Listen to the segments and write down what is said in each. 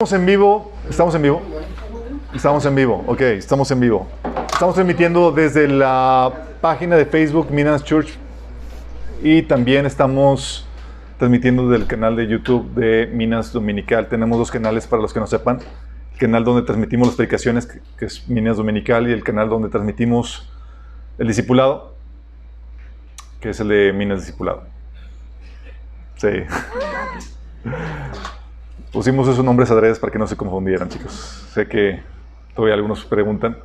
Estamos en vivo, ok, estamos en vivo. Estamos transmitiendo desde la página de Facebook Minas Church y también estamos transmitiendo desde el canal de YouTube de Minas Dominical. Tenemos dos canales para los que no sepan. El canal donde transmitimos las predicaciones, que es Minas Dominical, y el canal donde transmitimos el discipulado, que es el de Minas Discipulado. Sí. Pusimos esos nombres adredes para que no se confundieran, chicos. Sé que todavía algunos preguntan.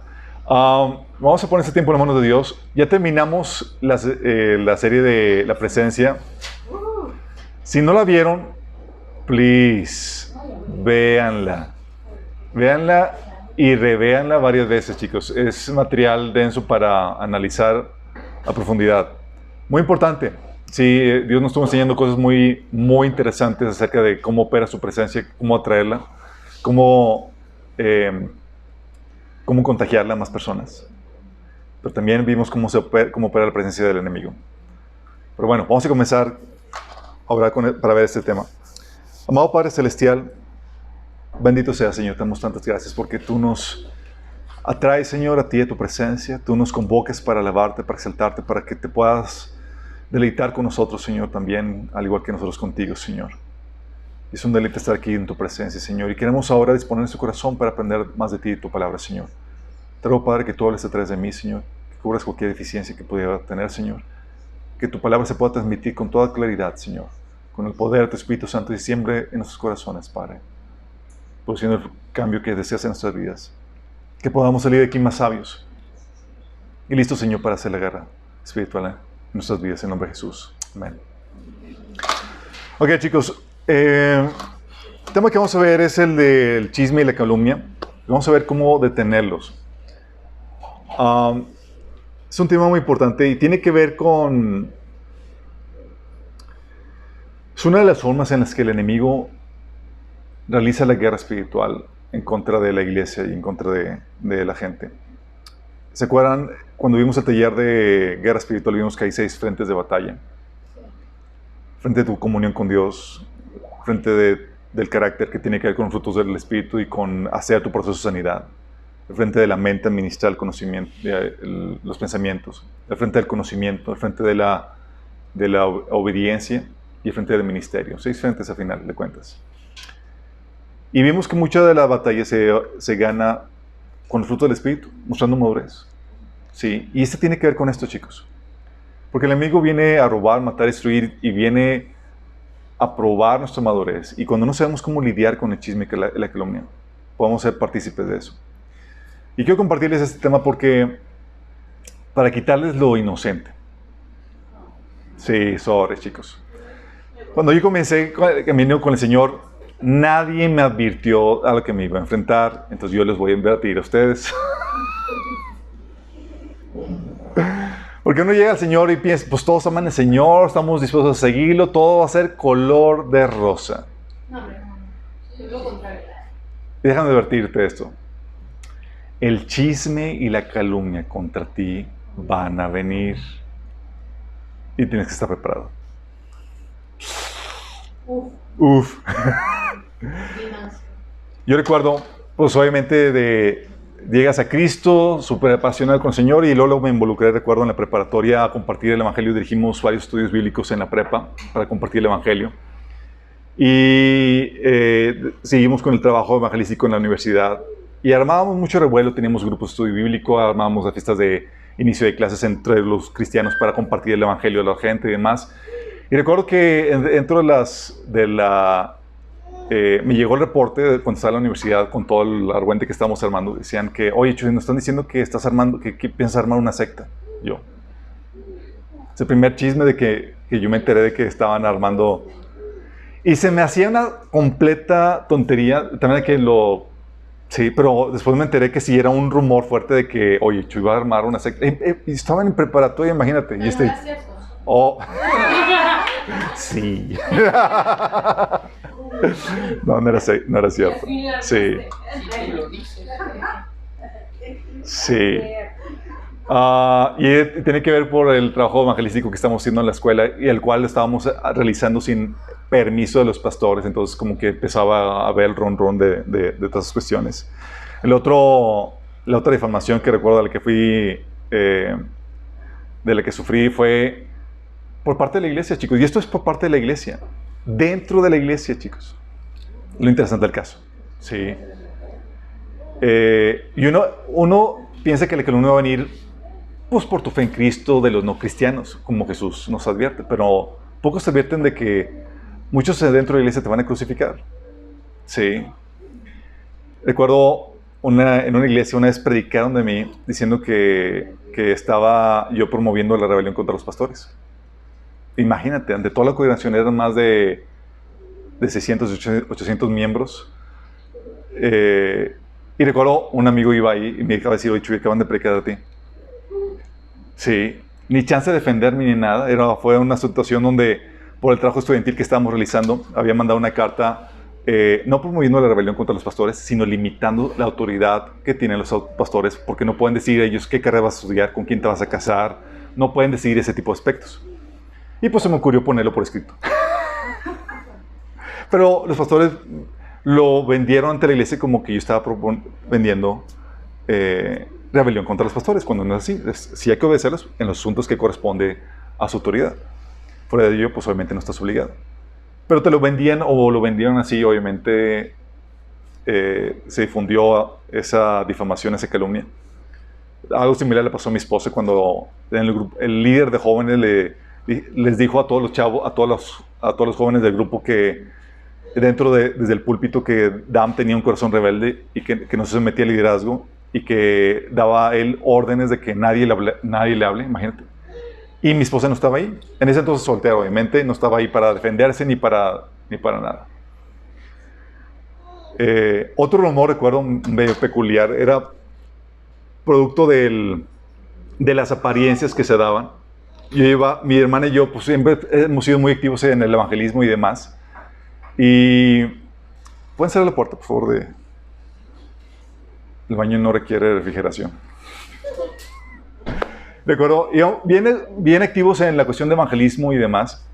Vamos a poner este tiempo en las manos de Dios. Ya terminamos la serie de la presencia. Si no la vieron, please, véanla. Véanla y revéanla varias veces, chicos. Es material denso para analizar a profundidad. Muy importante. Sí, Dios nos estuvo enseñando cosas muy, muy interesantes acerca de cómo opera su presencia, cómo atraerla, cómo contagiarla a más personas. Pero también vimos cómo opera la presencia del enemigo. Pero bueno, vamos a comenzar a orar para ver este tema. Amado Padre Celestial, bendito sea, Señor, te damos tantas gracias porque tú nos atraes, Señor, a ti, a tu presencia. Tú nos convocas para alabarte, para exaltarte, para que te puedas deleitar con nosotros, Señor, también, al igual que nosotros contigo, Señor. Es un deleite estar aquí en tu presencia, Señor, y queremos ahora disponer nuestro corazón para aprender más de ti y tu palabra, Señor. Te ruego, Padre, que tú hables a través de mí, Señor, que cubras cualquier deficiencia que pudiera tener, Señor, que tu palabra se pueda transmitir con toda claridad, Señor, con el poder de tu Espíritu Santo y siempre en nuestros corazones, Padre, produciendo el cambio que deseas en nuestras vidas. Que podamos salir de aquí más sabios y listos, Señor, para hacer la guerra espiritual en nuestras vidas, en nombre de Jesús. Amén. Ok, chicos, el tema que vamos a ver es el del chisme y la calumnia. Vamos a ver cómo detenerlos. Es un tema muy importante y tiene que ver con... Es una de las formas en las que el enemigo realiza la guerra espiritual en contra de la iglesia y en contra de la gente. ¿Se acuerdan? Cuando vimos el taller de guerra espiritual, vimos que hay 6 frentes de batalla. Frente de tu comunión con Dios, frente del carácter que tiene que ver con los frutos del Espíritu y con hacer tu proceso de sanidad. El frente de la mente, administrar el conocimiento, los pensamientos. El frente del conocimiento, el frente de la obediencia y el frente del ministerio. 6 frentes a final de cuentas. Y vimos que mucha de la batalla se gana con el fruto del Espíritu, mostrando madurez. Sí, y este tiene que ver con esto, chicos. Porque el enemigo viene a robar, matar, destruir y viene a probar nuestra madurez. Y cuando no sabemos cómo lidiar con el chisme y la calumnia, podemos ser partícipes de eso. Y quiero compartirles este tema porque para quitarles lo inocente. Sí, sorry, chicos. Cuando yo comencé el camino con el Señor, nadie me advirtió a lo que me iba a enfrentar. Entonces yo les voy a advertir a ustedes. Porque uno llega al Señor y piensa, pues todos aman al Señor, estamos dispuestos a seguirlo, todo va a ser color de rosa. No, es lo contrario. Y déjame advertirte esto. El chisme y la calumnia contra ti van a venir. Y tienes que estar preparado. Uf. Yo recuerdo, pues obviamente llegas a Cristo, súper apasionado con el Señor, y luego me involucré, recuerdo, en la preparatoria a compartir el Evangelio. Dirigimos varios estudios bíblicos en la prepa para compartir el Evangelio. Y seguimos con el trabajo evangelístico en la universidad. Y armábamos mucho revuelo, teníamos grupos de estudio bíblico, armábamos las fiestas de inicio de clases entre los cristianos para compartir el Evangelio a la gente y demás. Y recuerdo que dentro me llegó el reporte cuando estaba en la universidad con todo el argüente que estábamos armando. Decían que, oye, Chuy, nos están diciendo que que piensas armar una secta. Yo. Es el primer chisme de que yo me enteré de que estaban armando. Y se me hacía una completa tontería. También sí, pero después me enteré que sí era un rumor fuerte de que, oye, Chuy va a armar una secta. Y estaban en preparatoria, imagínate. Y oh. Sí. No era cierto. Sí. Sí. Y tiene que ver por el trabajo evangelístico que estamos haciendo en la escuela y el cual estábamos realizando sin permiso de los pastores, entonces como que empezaba a ver el ron de todas esas cuestiones. La otra difamación que recuerdo de la que fui, de la que sufrí fue por parte de la iglesia, chicos. Y esto es por parte de la iglesia. Dentro de la iglesia, chicos. Lo interesante del caso. Sí. Y uno piensa que uno va a venir pues por tu fe en Cristo de los no cristianos, como Jesús nos advierte. Pero pocos se advierten de que muchos dentro de la iglesia te van a crucificar. Sí. Recuerdo en una iglesia una vez predicaron de mí diciendo que estaba yo promoviendo la rebelión contra los pastores. Imagínate, ante toda la congregación eran más de 600, 800 miembros. Y recuerdo un amigo iba ahí y me acaba de decir, oye, Chuy, acaban de predicar a ti. Sí, ni chance de defenderme ni nada. Fue una situación donde, por el trabajo estudiantil que estábamos realizando, había mandado una carta no promoviendo la rebelión contra los pastores, sino limitando la autoridad que tienen los pastores, porque no pueden decidir ellos qué carrera vas a estudiar, con quién te vas a casar, no pueden decidir ese tipo de aspectos. Y pues se me ocurrió ponerlo por escrito. Pero los pastores lo vendieron ante la iglesia como que yo estaba vendiendo rebelión contra los pastores, cuando no es así. Sí hay que obedecerlos en los asuntos que corresponde a su autoridad. Fuera de ello, pues obviamente no estás obligado. Pero te lo vendían o lo vendieron así, obviamente se difundió esa difamación, esa calumnia. Algo similar le pasó a mi esposa cuando en el grupo, el líder de jóvenes les dijo a todos los chavos, a todos los jóvenes del grupo que desde el púlpito que Dam tenía un corazón rebelde y que no se sometía al liderazgo y que daba él órdenes de que nadie le hable, imagínate. Y mi esposa no estaba ahí. En ese entonces soltera, obviamente, no estaba ahí para defenderse ni para nada. Otro rumor, recuerdo, medio peculiar, era producto de las apariencias que se daban. Mi hermana y yo, pues siempre hemos sido muy activos en el evangelismo y demás. Y pueden cerrar la puerta, por favor. El baño no requiere refrigeración. Recuerdo, bien activos en la cuestión de evangelismo y demás.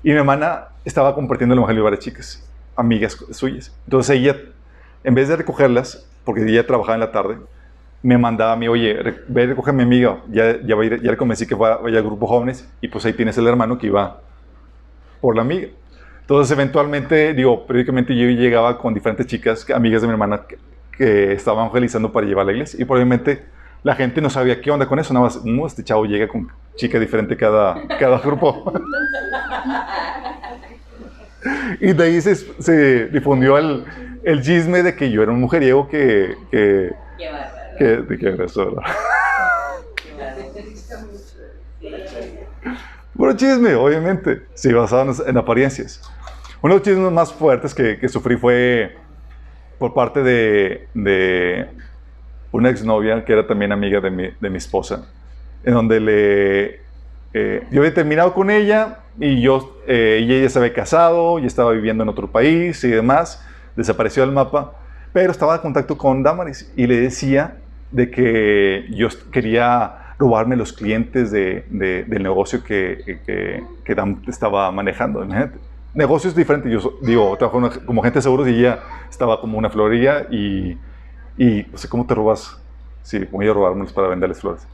Y mi hermana estaba compartiendo el evangelio a varias chicas, amigas suyas. Entonces ella, en vez de recogerlas, porque ella trabajaba en la tarde, me mandaba a mí, oye, ve a recoger a mi amiga. Ya le convencí que vaya al grupo jóvenes. Y pues ahí tienes el hermano que iba por la amiga. Entonces, eventualmente, periódicamente yo llegaba con diferentes chicas, amigas de mi hermana, que estaban evangelizando para llevar a la iglesia. Y probablemente la gente no sabía qué onda con eso. Nada más, este chavo llega con chica diferente cada grupo. Y de ahí se difundió el chisme de que yo era un mujeriego que eso, ¿verdad? Puro chisme, obviamente. Sí, basado en apariencias. Uno de los chismes más fuertes que sufrí fue por parte de una exnovia que era también amiga de mi esposa, en donde yo había terminado con ella y ella se había casado y estaba viviendo en otro país y demás, desapareció del mapa, pero estaba en contacto con Damaris y le decía de que yo quería robarme los clientes del negocio que Dam estaba manejando. Imagínate. Negocios diferentes. Yo trabajo como agente de seguros y ella estaba como una florería y no sé cómo te robas. Sí, voy a robármelos para venderles flores.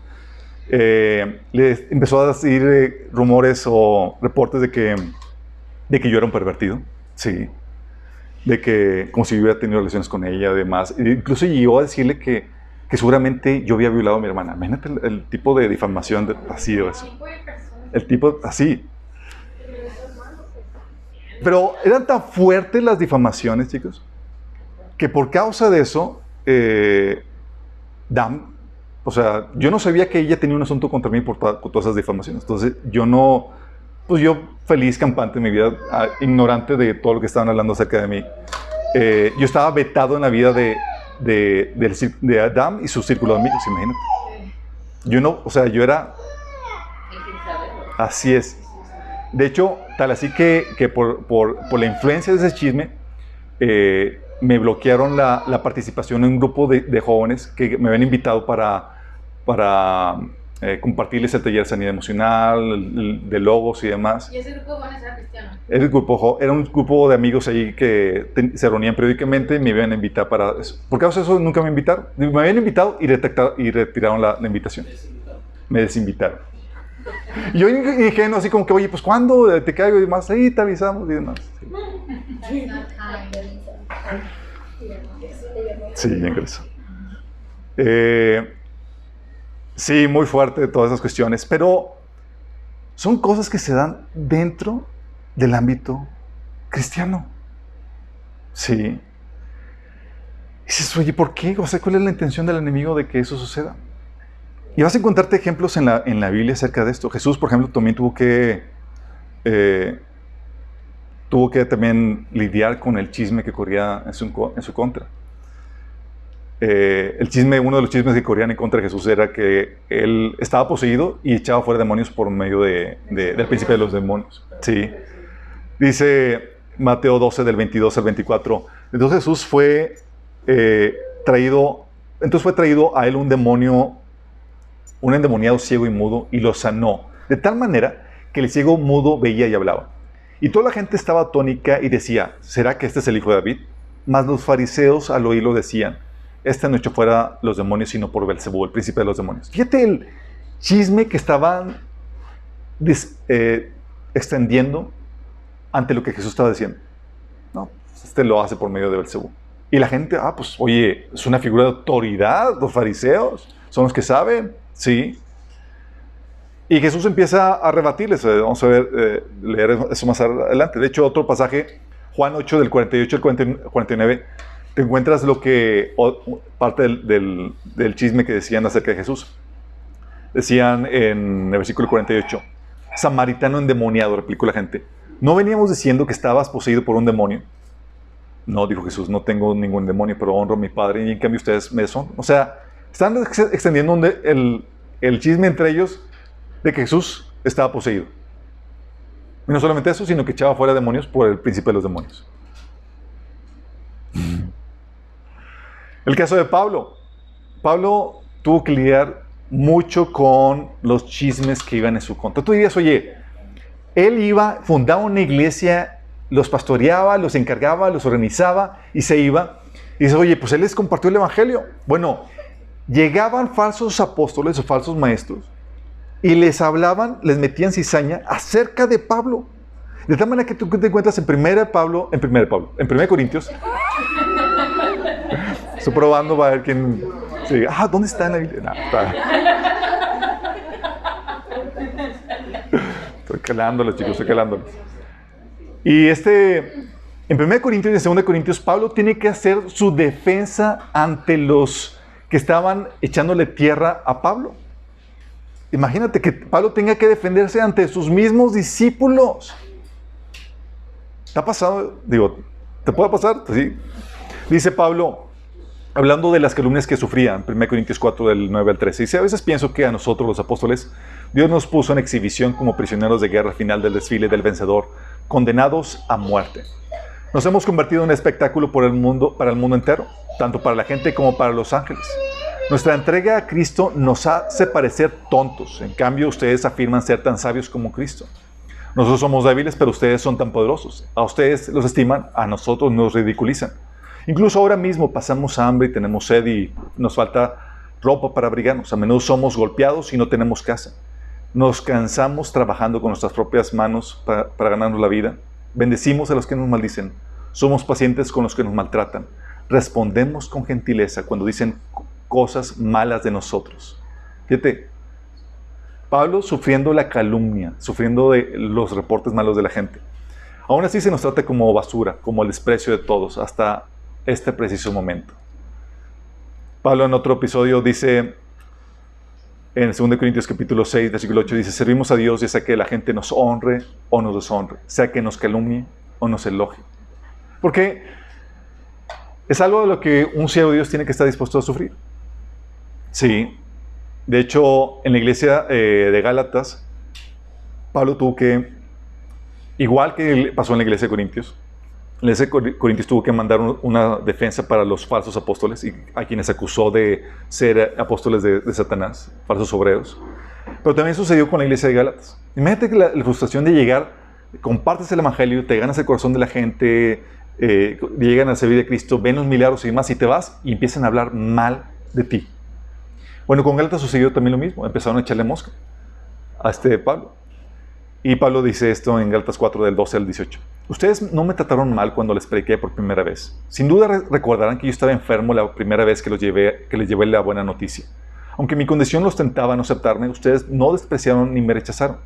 Le empezó a decir rumores o reportes de que yo era un pervertido. Sí. De que como si yo hubiera tenido relaciones con ella, además. Incluso llegó a decirle que seguramente yo había violado a mi hermana. Imagínate el tipo de difamación así de eso. El tipo así. Pero eran tan fuertes las difamaciones, chicos, que por causa de eso, Dam, o sea, yo no sabía que ella tenía un asunto contra mí por todas esas difamaciones. Entonces, yo feliz, campante en mi vida, ignorante de todo lo que estaban hablando acerca de mí. Yo estaba vetado en la vida de Adam y su círculo de amigos, imagínate. Yo era... Así es. De hecho, tal así que por la influencia de ese chisme, me bloquearon la participación en un grupo de jóvenes que me habían invitado para compartirles el taller de sanidad emocional, de logos y demás. ¿Y ese grupo de jóvenes era cristiano? Era un grupo de amigos ahí que se reunían periódicamente y me iban a invitar para eso. ¿Por qué causa de eso nunca me invitaron? Me habían invitado y retiraron la invitación. Me desinvitaron. Y yo dije, no, así como que, oye, pues ¿cuándo te caigo? Y más, ahí te avisamos y demás. Sí, bien grueso. Sí, muy fuerte todas esas cuestiones, pero son cosas que se dan dentro del ámbito cristiano. Sí. Y dices, oye, ¿por qué? O sea, ¿cuál es la intención del enemigo de que eso suceda? Y vas a encontrarte ejemplos en la Biblia acerca de esto. Jesús, por ejemplo, también tuvo que también lidiar con el chisme que corría en su contra. Uno de los chismes que corrían en contra de Jesús era que él estaba poseído y echaba fuera demonios por medio del príncipe de los demonios. Sí. Dice Mateo 12, del 22 al 24. Entonces Jesús fue traído a él un demonio, un endemoniado ciego y mudo, y lo sanó, de tal manera que el ciego mudo veía y hablaba. Y toda la gente estaba atónica y decía, ¿será que este es el hijo de David? Mas los fariseos al oírlo decían, este no echó fuera los demonios, sino por Belcebú, el príncipe de los demonios. Fíjate el chisme que estaban extendiendo ante lo que Jesús estaba diciendo. No, este lo hace por medio de Belcebú. Y la gente, pues, oye, es una figura de autoridad, los fariseos, son los que saben, sí. Y Jesús empieza a rebatirles. Vamos a ver, leer eso más adelante. De hecho, otro pasaje, Juan 8, del 48 al 49, te encuentras parte del chisme que decían acerca de Jesús. Decían en el versículo 48, samaritano endemoniado, replicó la gente. ¿No veníamos diciendo que estabas poseído por un demonio? No, dijo Jesús, no tengo ningún demonio, pero honro a mi Padre, y en cambio ustedes me deshonran. O sea, están extendiendo el chisme entre ellos de que Jesús estaba poseído. Y no solamente eso, sino que echaba fuera demonios por el príncipe de los demonios. El caso de Pablo. Pablo tuvo que lidiar mucho con los chismes que iban en su contra. Tú dirías, oye, él fundaba una iglesia, los pastoreaba, los encargaba, los organizaba y se iba. Y dice, oye, pues él les compartió el evangelio. Bueno, llegaban falsos apóstoles o falsos maestros y les hablaban, les metían cizaña acerca de Pablo. De tal manera que tú te encuentras en 1 Corintios. Estoy probando para ver quién. Sí. ¿Dónde está en la Biblia? No, está. Estoy calándolos, chicos, estoy calándolos. Y en 1 Corintios y en 2 Corintios, Pablo tiene que hacer su defensa ante los que estaban echándole tierra a Pablo. Imagínate que Pablo tenga que defenderse ante sus mismos discípulos. ¿Te ha pasado? Digo, ¿te puede pasar? Sí. Dice Pablo, hablando de las calumnias que sufrían, 1 Corintios 4, del 9 al 13, dice, a veces pienso que a nosotros los apóstoles, Dios nos puso en exhibición como prisioneros de guerra al final del desfile del vencedor, condenados a muerte. Nos hemos convertido en un espectáculo para el mundo entero, tanto para la gente como para los ángeles. Nuestra entrega a Cristo nos hace parecer tontos. En cambio, ustedes afirman ser tan sabios como Cristo. Nosotros somos débiles, pero ustedes son tan poderosos. A ustedes los estiman, a nosotros nos ridiculizan. Incluso ahora mismo pasamos hambre y tenemos sed y nos falta ropa para abrigarnos. A menudo somos golpeados y no tenemos casa. Nos cansamos trabajando con nuestras propias manos para ganarnos la vida. Bendecimos a los que nos maldicen. Somos pacientes con los que nos maltratan. Respondemos con gentileza cuando dicen cosas malas de nosotros. Fíjate, Pablo sufriendo la calumnia, sufriendo de los reportes malos de la gente. Aún así se nos trata como basura, como el desprecio de todos, hasta este preciso momento. Pablo en otro episodio dice, en 2 Corintios capítulo 6, versículo 8, dice, servimos a Dios ya sea que la gente nos honre o nos deshonre, sea que nos calumnie o nos elogie. Porque es algo de lo que un siervo de Dios tiene que estar dispuesto a sufrir. Sí. De hecho, en la iglesia de Gálatas, Pablo tuvo que, igual que pasó en la iglesia de Corintios, la iglesia de Corintios tuvo que mandar una defensa para los falsos apóstoles y a quienes acusó de ser apóstoles de Satanás, falsos obreros. Pero también sucedió con la iglesia de Gálatas. Imagínate que la frustración de llegar, compartes el evangelio, te ganas el corazón de la gente, llegan a servir de Cristo, ven los milagros y demás, y te vas y empiezan a hablar mal de ti. Bueno, con Gálatas sucedió también lo mismo. Empezaron a echarle mosca a Pablo. Y Pablo dice esto en Gálatas 4, del 12 al 18. Ustedes no me trataron mal cuando les prediqué por primera vez. Sin duda recordarán que yo estaba enfermo la primera vez que les llevé la buena noticia. Aunque mi condición los tentaba a no aceptarme, ustedes no despreciaron ni me rechazaron.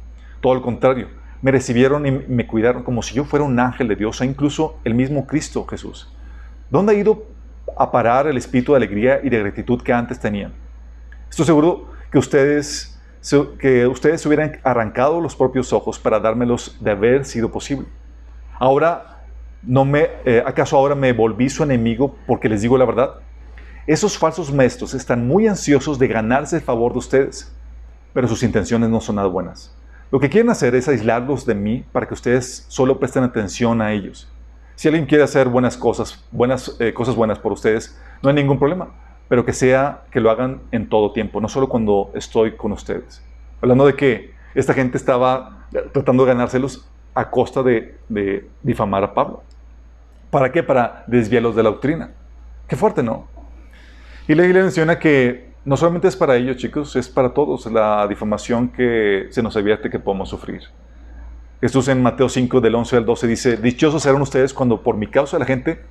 Todo lo contrario, me recibieron y me cuidaron como si yo fuera un ángel de Dios, e incluso el mismo Cristo Jesús. ¿Dónde ha ido a parar el espíritu de alegría y de gratitud que antes tenían? Estoy seguro que ustedes se hubieran arrancado los propios ojos para dármelos de haber sido posible. ¿Acaso ahora me volví su enemigo porque les digo la verdad? Esos falsos maestros están muy ansiosos de ganarse el favor de ustedes, pero sus intenciones no son nada buenas. Lo que quieren hacer es aislarlos de mí para que ustedes solo presten atención a ellos. Si alguien quiere hacer cosas buenas por ustedes, no hay ningún problema, pero que lo hagan en todo tiempo, no solo cuando estoy con ustedes. Hablando de que esta gente estaba tratando de ganárselos a costa de difamar a Pablo. ¿Para qué? Para desviarlos de la doctrina. Qué fuerte, ¿no? Y la Biblia menciona que no solamente es para ellos, chicos, es para todos la difamación que se nos advierte que podemos sufrir. Jesús en Mateo 5, del 11 al 12 dice: dichosos serán ustedes cuando por mi causa la gente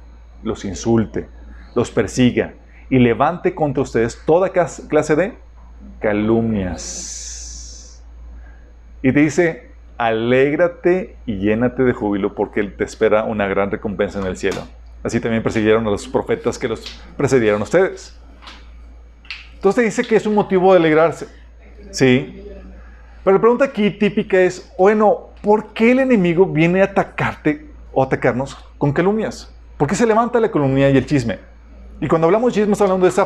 los insulte, los persiga y levante contra ustedes toda clase de calumnias. Y te dice: alégrate y llénate de júbilo porque te espera una gran recompensa en el cielo. Así también persiguieron a los profetas que los precedieron a ustedes. Entonces te dice que es un motivo de alegrarse. Sí. Pero la pregunta aquí típica es, bueno, ¿por qué el enemigo viene a atacarte o atacarnos con calumnias? ¿Por qué se levanta la calumnia y el chisme? Y cuando hablamos de chisme, estamos hablando de ese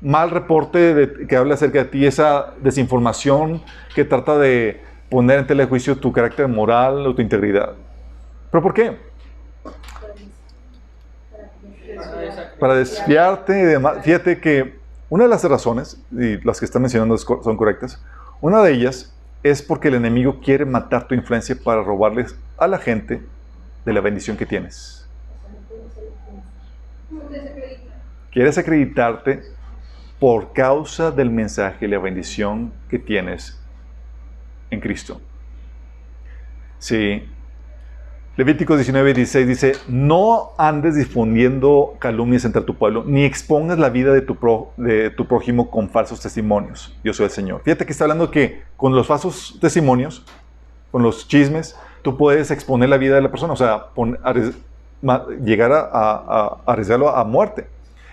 mal reporte que habla acerca de ti, esa desinformación que trata de poner en tela de juicio tu carácter moral o tu integridad. ¿Pero por qué? Para desviarte y demás. Fíjate que una de las razones, y las que están mencionando son correctas, una de ellas es porque el enemigo quiere matar tu influencia para robarles a la gente de la bendición que tienes. Quieres acreditarte por causa del mensaje y la bendición que tienes en Cristo. Sí. Levíticos 19:16 dice: no andes difundiendo calumnias entre tu pueblo, ni expongas la vida de tu prójimo con falsos testimonios. Yo soy el Señor. Fíjate que está hablando que con los falsos testimonios, con los chismes, tú puedes exponer la vida de la persona, o sea, llegar a arriesgarlo a muerte.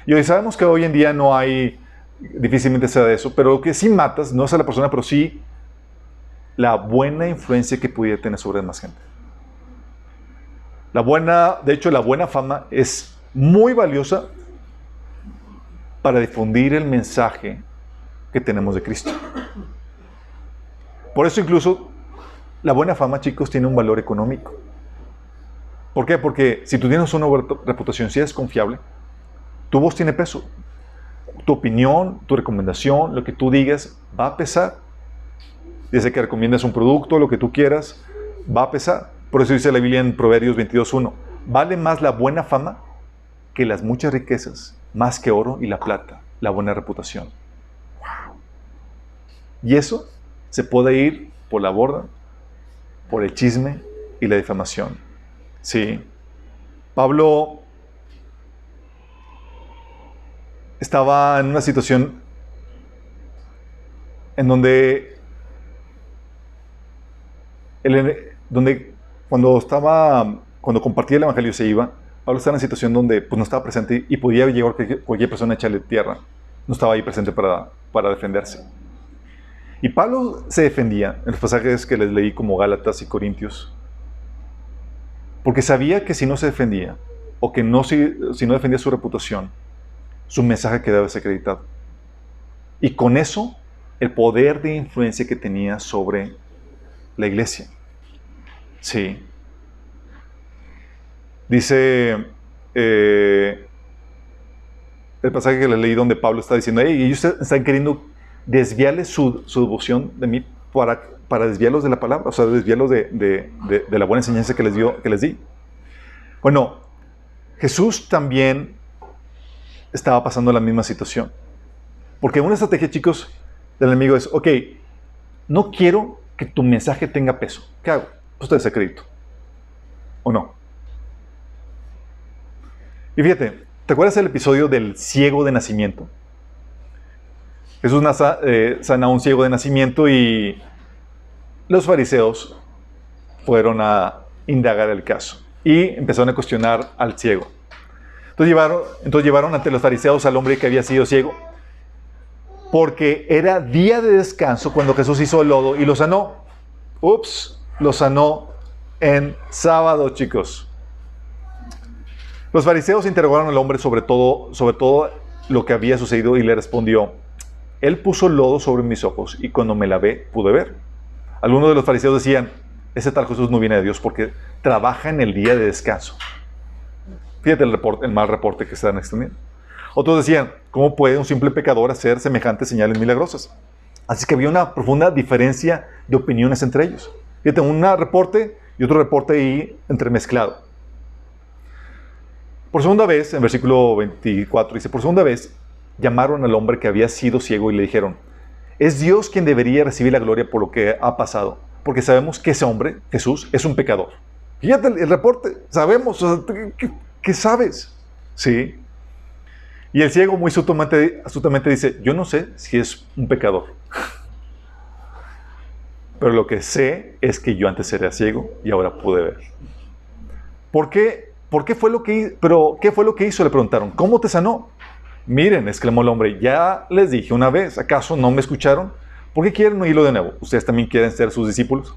Y hoy sabemos que hoy en día no hay, difícilmente sea de eso, pero lo que sí matas no es a la persona, pero sí la buena influencia que pudiera tener sobre más gente. De hecho, la buena fama es muy valiosa para difundir el mensaje que tenemos de Cristo. Por eso incluso la buena fama, chicos, tiene un valor económico. ¿Por qué? Porque si tú tienes una reputación, si eres confiable, tu voz tiene peso. Tu opinión, tu recomendación, lo que tú digas, va a pesar. Desde que recomiendas un producto, lo que tú quieras, va a pesar. Por eso dice la Biblia en Proverbios 22:1: vale más la buena fama que las muchas riquezas, más que oro y la plata, la buena reputación. Wow. Y eso se puede ir por la borda, por el chisme y la difamación. Sí. Pablo estaba en una situación en donde cuando compartía el evangelio se iba, Pablo estaba en una situación donde pues, no estaba presente y podía llegar cualquier persona a echarle tierra. No estaba ahí presente para defenderse. Y Pablo se defendía en los pasajes que les leí, como Gálatas y Corintios, porque sabía que si no se defendía, o que si no defendía su reputación, su mensaje quedaba desacreditado. Y con eso, el poder de influencia que tenía sobre la iglesia. Sí. Dice el pasaje que les leí donde Pablo está diciendo: hey, ellos están queriendo desviarle su devoción de mí para desviarlos de la palabra, o sea, desviarlos de la buena enseñanza que les di. Bueno, Jesús también estaba pasando la misma situación. Porque una estrategia, chicos, del enemigo es, ok, no quiero que tu mensaje tenga peso. ¿Qué hago? Pues te desacredito. ¿O no? Y fíjate, ¿te acuerdas del episodio del ciego de nacimiento? Jesús sana a un ciego de nacimiento y los fariseos fueron a indagar el caso y empezaron a cuestionar al ciego. Entonces llevaron ante los fariseos al hombre que había sido ciego, porque era día de descanso cuando Jesús hizo el lodo y lo sanó. Lo sanó en sábado, chicos. Los fariseos interrogaron al hombre sobre todo lo que había sucedido y le respondió: él puso lodo sobre mis ojos y cuando me lavé pude ver. Algunos de los fariseos decían: ese tal Jesús no viene de Dios porque trabaja en el día de descanso. Fíjate el mal reporte que están extendiendo. Otros decían: ¿cómo puede un simple pecador hacer semejantes señales milagrosas? Así que había una profunda diferencia de opiniones entre ellos. Fíjate, un reporte y otro reporte ahí entremezclado. Por segunda vez, en versículo 24 dice: por segunda vez llamaron al hombre que había sido ciego y le dijeron: es Dios quien debería recibir la gloria por lo que ha pasado, porque sabemos que ese hombre, Jesús, es un pecador. Fíjate el reporte, sabemos, o sea, ¿qué sabes? Sí. Y el ciego muy astutamente dice: yo no sé si es un pecador, pero lo que sé es que yo antes era ciego y ahora pude ver. ¿Por qué? ¿Qué fue lo que hizo? Le preguntaron. ¿Cómo te sanó? Miren, exclamó el hombre, ya les dije una vez, ¿acaso no me escucharon? ¿Por qué quieren oírlo de nuevo? ¿Ustedes también quieren ser sus discípulos?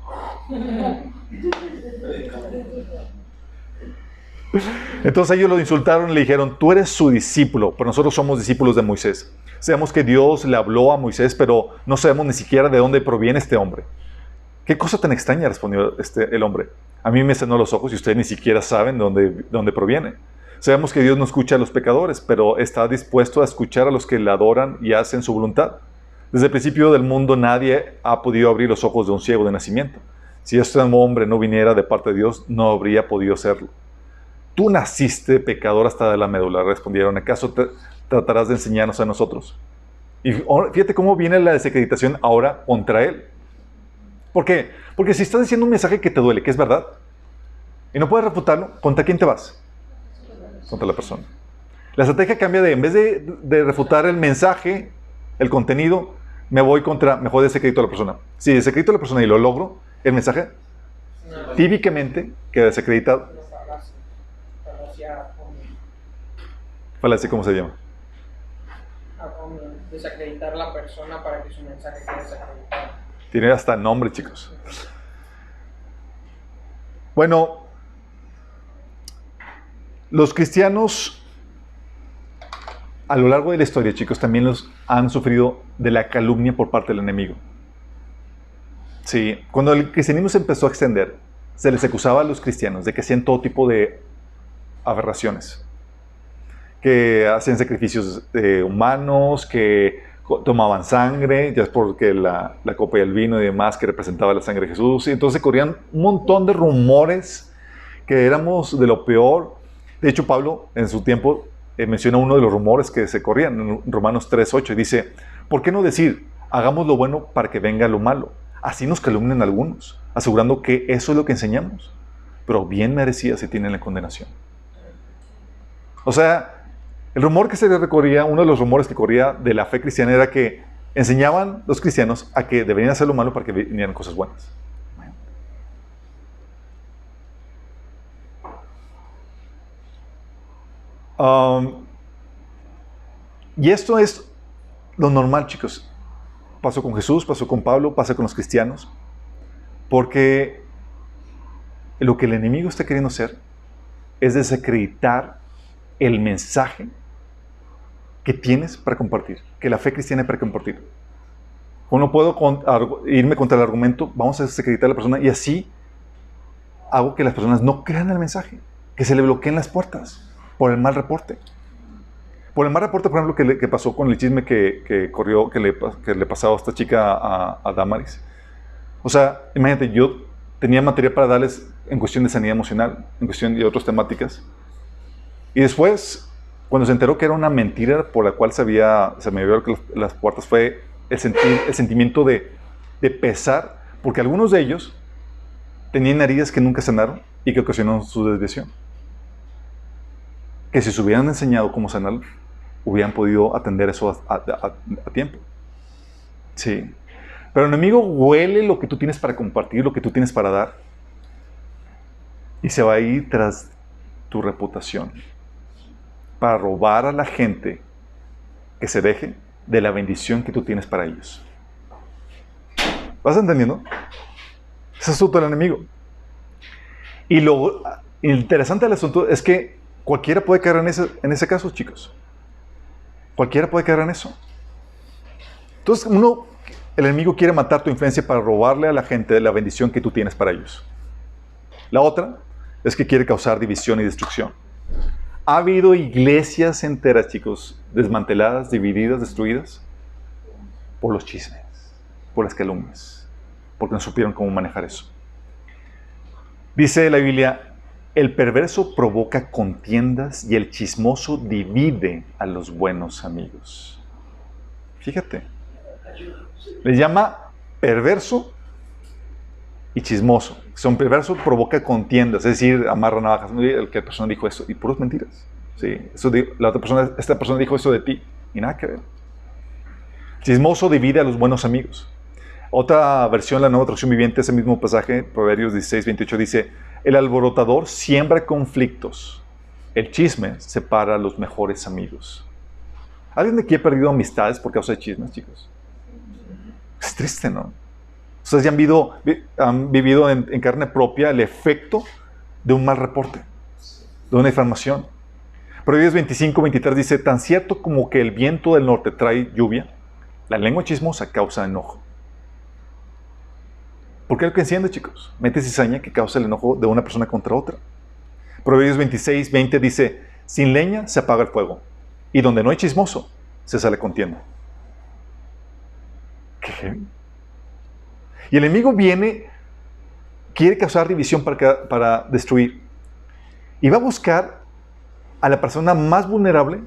Entonces ellos lo insultaron y le dijeron: tú eres su discípulo, pero nosotros somos discípulos de Moisés. Sabemos que Dios le habló a Moisés, pero no sabemos ni siquiera de dónde proviene este hombre. ¿Qué cosa tan extraña?, respondió el hombre. A mí me sanó los ojos y ustedes ni siquiera saben de dónde proviene. Sabemos que Dios no escucha a los pecadores, pero está dispuesto a escuchar a los que le adoran y hacen su voluntad. Desde el principio del mundo nadie ha podido abrir los ojos de un ciego de nacimiento. Si este hombre no viniera de parte de Dios, no habría podido hacerlo. Tú naciste pecador hasta de la médula, respondieron. ¿Acaso tratarás de enseñarnos a nosotros? Y fíjate cómo viene la desacreditación ahora contra él. ¿Por qué? Porque si estás diciendo un mensaje que te duele, que es verdad, y no puedes refutarlo, ¿contra quién te vas? Contra la persona. La estrategia cambia en vez de refutar el mensaje, el contenido, mejor desacredito a la persona. Si desacredito a la persona y lo logro, el mensaje típicamente queda desacreditado. Falacia, ¿cómo se llama? Desacreditar a la persona para que su mensaje quede desacreditado. Tiene hasta nombre, chicos. Bueno, los cristianos a lo largo de la historia, chicos, también los han sufrido de la calumnia por parte del enemigo. Sí, cuando el cristianismo se empezó a extender, se les acusaba a los cristianos de que hacían todo tipo de aberraciones, que hacían sacrificios humanos, que tomaban sangre, ya es porque la copa y el vino y demás que representaba la sangre de Jesús, y entonces corrían un montón de rumores que éramos de lo peor. De hecho, Pablo en su tiempo menciona uno de los rumores que se corrían en Romanos 3:8 y dice: ¿por qué no decir, hagamos lo bueno para que venga lo malo? Así nos calumnian algunos, asegurando que eso es lo que enseñamos, pero bien merecida se tiene la condenación. O sea, el rumor que se recorría, uno de los rumores que corría de la fe cristiana era que enseñaban los cristianos a que deberían hacer lo malo para que vinieran cosas buenas. Y esto es lo normal, chicos. Pasó con Jesús, pasó con Pablo, pasa con los cristianos. Porque lo que el enemigo está queriendo hacer es desacreditar el mensaje que tienes para compartir, que la fe cristiana es para compartir. O no puedo irme contra el argumento, vamos a desacreditar a la persona y así hago que las personas no crean el mensaje, que se le bloqueen las puertas por el mal reporte. Por el mal reporte, por ejemplo, que pasó con el chisme que corrió, que le pasaba a esta chica, a Damaris. O sea, imagínate, yo tenía material para darles en cuestión de sanidad emocional, en cuestión de otras temáticas. Y después, cuando se enteró que era una mentira por la cual se me abrieron las puertas, fue el sentimiento de pesar, porque algunos de ellos tenían heridas que nunca sanaron y que ocasionaron su desviación. Que si se hubieran enseñado cómo sanar, hubieran podido atender eso a tiempo. Sí. Pero el enemigo huele lo que tú tienes para compartir, lo que tú tienes para dar, y se va a ir tras tu reputación para robar a la gente que se deje de la bendición que tú tienes para ellos. ¿Vas entendiendo? Ese es asunto del enemigo. Y lo interesante del asunto es que cualquiera puede caer en ese caso, chicos. Cualquiera puede caer en eso. Entonces, el enemigo quiere matar tu influencia para robarle a la gente de la bendición que tú tienes para ellos. La otra es que quiere causar división y destrucción. Ha habido iglesias enteras, chicos, desmanteladas, divididas, destruidas por los chismes, por las calumnias, porque no supieron cómo manejar eso. Dice la Biblia, el perverso provoca contiendas y el chismoso divide a los buenos amigos. Fíjate, le llama perverso y chismoso. Son perverso provoca contiendas, es decir, amarra navajas. El que la persona dijo eso y puras mentiras. Sí, esta persona dijo eso de ti y nada que ver. Chismoso divide a los buenos amigos. Otra versión, la Nueva Traducción Viviente, ese mismo pasaje, Proverbios 16:28, dice: el alborotador siembra conflictos, el chisme separa a los mejores amigos. ¿Alguien de aquí ha perdido amistades por causa de chismes, chicos? Es triste, ¿no? Ustedes ya han vivido en carne propia el efecto de un mal reporte, de una difamación. Proverbios 25:23 dice: tan cierto como que el viento del norte trae lluvia, la lengua chismosa causa enojo. ¿Por qué es lo que enciende, chicos? Mete cizaña que causa el enojo de una persona contra otra. Proverbios 26:20 dice: sin leña se apaga el fuego, y donde no hay chismoso, se sale contienda. ¿Qué heavy? Y el enemigo quiere causar división para destruir. Y va a buscar a la persona más vulnerable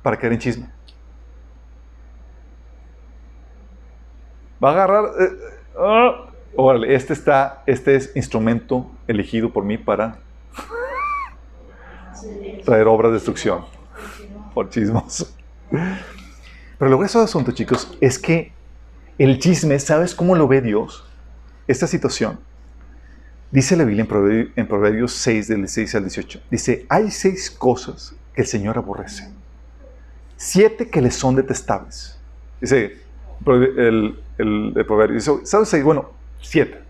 para caer en chisme. Va a agarrar... órale, este es instrumento elegido por mí para traer obras de destrucción. Por chismoso. Pero lo grueso del asunto, chicos, es que el chisme, ¿sabes cómo lo ve Dios? Esta situación. Dice la Biblia en Proverbios 6, del 16 al 18. Dice: hay 6 cosas que el Señor aborrece, 7 que le son detestables. Dice el Proverbio. ¿Sabes? Bueno, 7.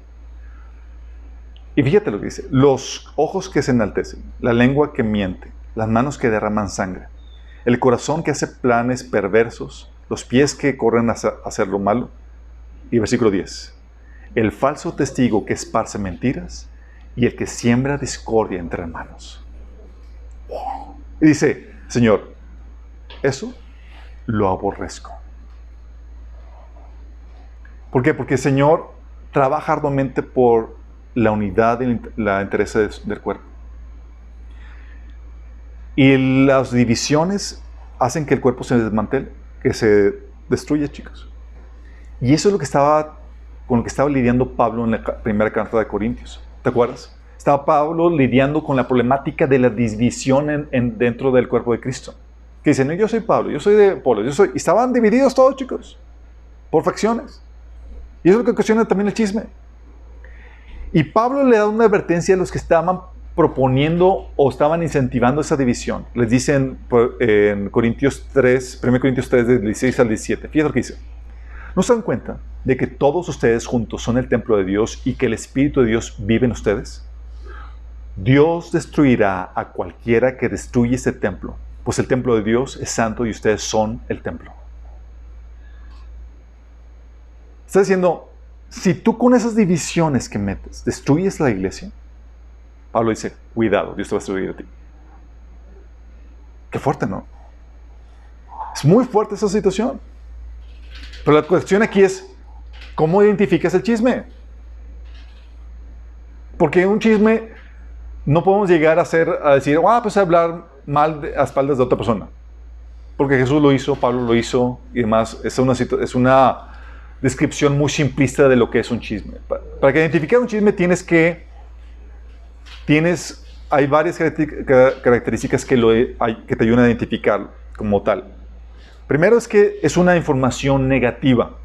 Y fíjate lo que dice: los ojos que se enaltecen, la lengua que miente, las manos que derraman sangre, el corazón que hace planes perversos, los pies que corren a hacer lo malo. Y versículo 10. El falso testigo que esparce mentiras y el que siembra discordia entre hermanos. Y dice: Señor, eso lo aborrezco. ¿Por qué? Porque el Señor trabaja arduamente por la unidad y la entereza del cuerpo. Y las divisiones hacen que el cuerpo se desmantele, que se destruya, chicos. Y eso es con lo que estaba lidiando Pablo en la primera carta de Corintios. ¿Te acuerdas? Estaba Pablo lidiando con la problemática de la división dentro del cuerpo de Cristo. Que dicen: no, yo soy Pablo, yo soy de Apolo, y estaban divididos todos, chicos, por facciones. Y eso es lo que ocasiona también el chisme. Y Pablo le da una advertencia a los que estaban proponiendo o estaban incentivando esa división. Les dicen en Corintios 3, 1 Corintios 3, del 16 al 17. Fíjate lo que dice: ¿no se dan cuenta de que todos ustedes juntos son el templo de Dios y que el Espíritu de Dios vive en ustedes? Dios destruirá a cualquiera que destruye ese templo, pues el templo de Dios es santo y ustedes son el templo. Está diciendo, si tú con esas divisiones que metes destruyes la iglesia, Pablo dice: cuidado, Dios te va a destruir a ti. Qué fuerte, ¿no? Es muy fuerte esa situación. Pero la cuestión aquí es: ¿Cómo identificas el chisme? Porque un chisme no podemos llegar a decir, pues hablar mal a espaldas de otra persona. Porque Jesús lo hizo, Pablo lo hizo y demás. Es una descripción muy simplista de lo que es un chisme. Para que identificar un chisme hay varias características que te ayudan a identificarlo como tal. Primero es que es una información negativa.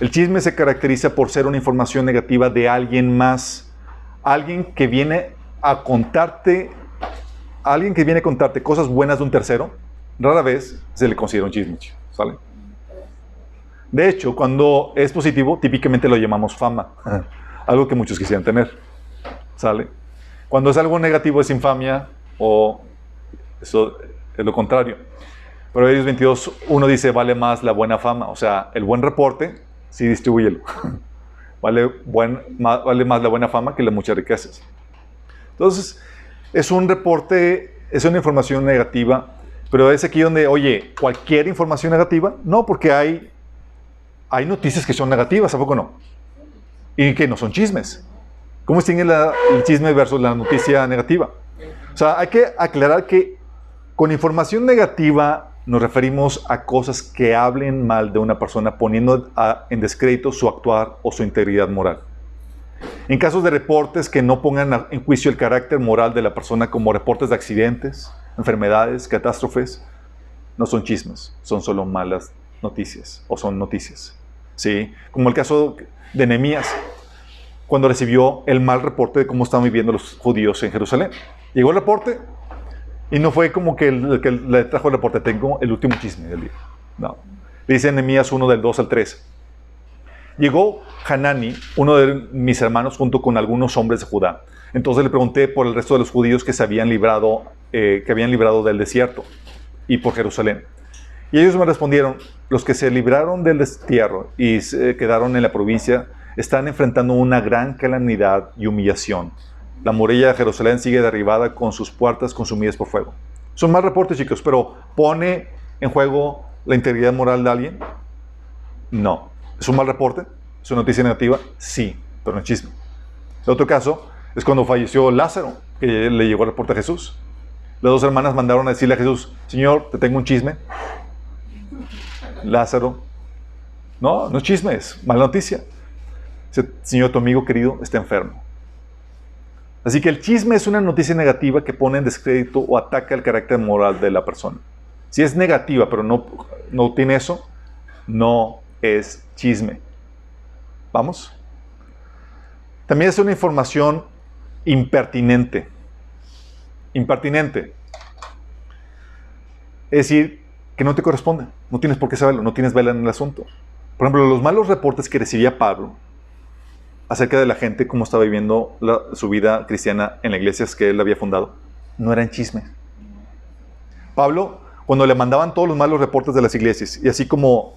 El chisme se caracteriza por ser una información negativa de alguien más. Alguien que viene a contarte cosas buenas de un tercero, rara vez se le considera un chisme, ¿sale? De hecho, cuando es positivo, típicamente lo llamamos fama. Algo que muchos quisieran tener, ¿sale? Cuando es algo negativo es infamia, o eso es lo contrario. Proverbios 22:1 dice, vale más la buena fama. O sea, el buen reporte, sí, distribúyelo. Vale más la buena fama que las muchas riquezas. Entonces, es un reporte, es una información negativa, pero es aquí donde, oye, ¿cualquier información negativa? No, porque hay noticias que son negativas, ¿a poco no? Y que no son chismes. ¿Cómo distingue el chisme versus la noticia negativa? O sea, hay que aclarar que con información negativa nos referimos a cosas que hablen mal de una persona, poniendo en descrédito su actuar o su integridad moral. En casos de reportes que no pongan en juicio el carácter moral de la persona, como reportes de accidentes, enfermedades, catástrofes, no son chismes, son solo malas noticias, o son noticias. ¿Sí? Como el caso de Nehemías, cuando recibió el mal reporte de cómo estaban viviendo los judíos en Jerusalén. Llegó el reporte y no fue como que el que le trajo el reporte, tengo el último chisme del día. No. Dice Nehemías 1 del 2 al 3. Llegó Hanani, uno de mis hermanos, junto con algunos hombres de Judá. Entonces le pregunté por el resto de los judíos que habían librado del desierto y por Jerusalén. Y ellos me respondieron, los que se libraron del destierro y se quedaron en la provincia están enfrentando una gran calamidad y humillación. La muralla de Jerusalén sigue derribada con sus puertas consumidas por fuego. Son más reportes, chicos, pero ¿pone en juego la integridad moral de alguien? No. ¿Es un mal reporte? ¿Es una noticia negativa? Sí, pero no es chisme. El otro caso es cuando falleció Lázaro, que le llegó el reporte a Jesús. Las dos hermanas mandaron a decirle a Jesús, Señor, te tengo un chisme. Lázaro, no es chisme, es mala noticia. Dice, Señor, tu amigo querido está enfermo. Así que el chisme es una noticia negativa que pone en descrédito o ataca el carácter moral de la persona. Si es negativa, pero no tiene eso, no es chisme. ¿Vamos? También es una información impertinente. Impertinente. Es decir, que no te corresponde. No tienes por qué saberlo, no tienes vela en el asunto. Por ejemplo, los malos reportes que recibía Pablo acerca de la gente, cómo estaba viviendo su vida cristiana en las iglesias que él había fundado, no eran chismes. Pablo, cuando le mandaban todos los malos reportes de las iglesias, y así como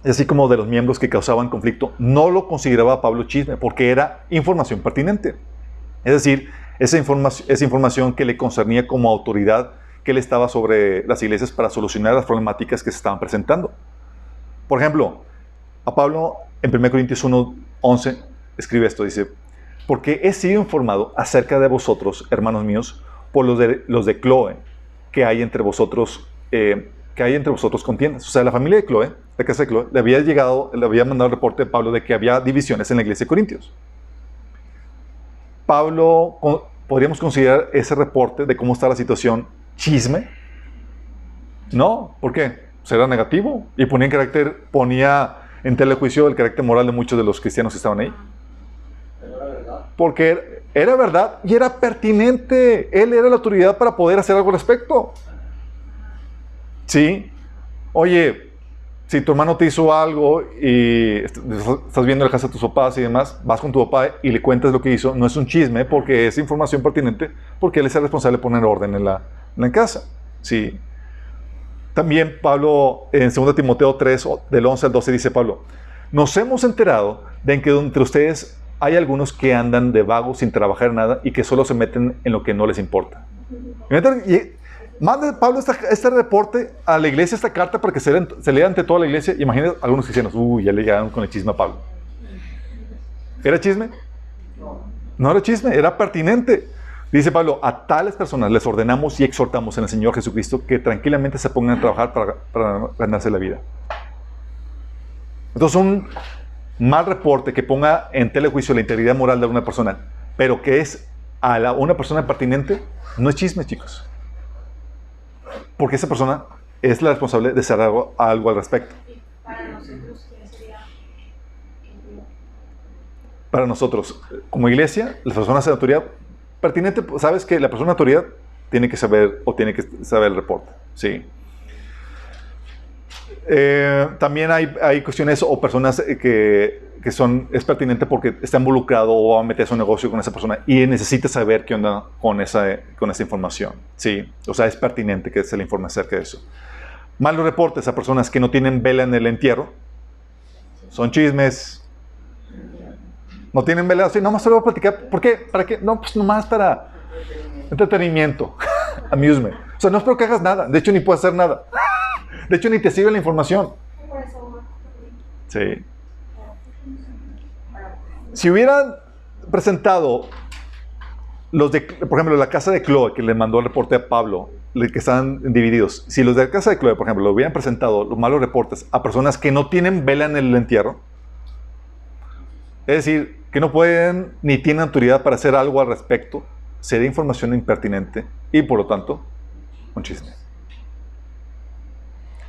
de los miembros que causaban conflicto, no lo consideraba Pablo chisme, porque era información pertinente. Es decir, esa información que le concernía como autoridad que él estaba sobre las iglesias para solucionar las problemáticas que se estaban presentando. Por ejemplo, a Pablo en 1 Corintios 1:11 escribe esto, dice, porque he sido informado acerca de vosotros, hermanos míos, por los de Cloe, que hay entre vosotros contiendas. O sea, la familia de Cloe, la casa de Cloe, le había mandado el reporte de Pablo de que había divisiones en la iglesia de Corintios. Pablo, ¿podríamos considerar ese reporte de cómo está la situación chisme? No, ¿por qué? Pues era negativo y ponía en telejuicio el carácter moral de muchos de los cristianos que estaban ahí. Porque era verdad y era pertinente. Él era la autoridad para poder hacer algo al respecto. ¿Sí? Oye, si tu hermano te hizo algo y estás viendo la casa de tus papás y demás, vas con tu papá y le cuentas lo que hizo, no es un chisme porque es información pertinente, porque él es el responsable de poner orden en la casa. ¿Sí? También Pablo, en 2 Timoteo 3, del 11 al 12, dice Pablo, nos hemos enterado de que entre ustedes hay algunos que andan de vagos sin trabajar nada y que solo se meten en lo que no les importa. Manda Pablo este reporte a la iglesia, esta carta, para que se lea ante toda la iglesia. Imagínate algunos cristianos, ya le llegaron con el chisme a Pablo. ¿Era chisme? No era chisme, era pertinente. Dice Pablo, a tales personas les ordenamos y exhortamos en el Señor Jesucristo que tranquilamente se pongan a trabajar para ganarse la vida. Entonces, un mal reporte que ponga en tela de juicio la integridad moral de una persona, pero que es a una persona pertinente, no es chisme, chicos. Porque esa persona es la responsable de hacer algo al respecto. Para nosotros, ¿quién sería? Para nosotros, como iglesia, las personas de autoridad pertinente, sabes que la persona de autoridad tiene que saber el reporte. Sí. También hay cuestiones o personas que es pertinente porque está involucrado o va a meterse a un negocio con esa persona y necesita saber qué onda con esa información. Sí, o sea, es pertinente que se le informe acerca de eso. Malos reportes a personas que no tienen vela en el entierro son chismes. No tienen vela, sí, nomás te lo voy a platicar. ¿Por qué? ¿Para qué? No, pues nomás para entretenimiento, amusement. O sea, no espero que hagas nada. De hecho, ni puedes hacer nada. De hecho, ni te sirve la información. Sí. Si hubieran presentado por ejemplo, la casa de Chloe, que le mandó el reporte a Pablo, que están divididos. Si los de la casa de Chloe, por ejemplo, lo hubieran presentado los malos reportes a personas que no tienen vela en el entierro, es decir, que no pueden ni tienen autoridad para hacer algo al respecto, sería información impertinente y, por lo tanto, un chisme.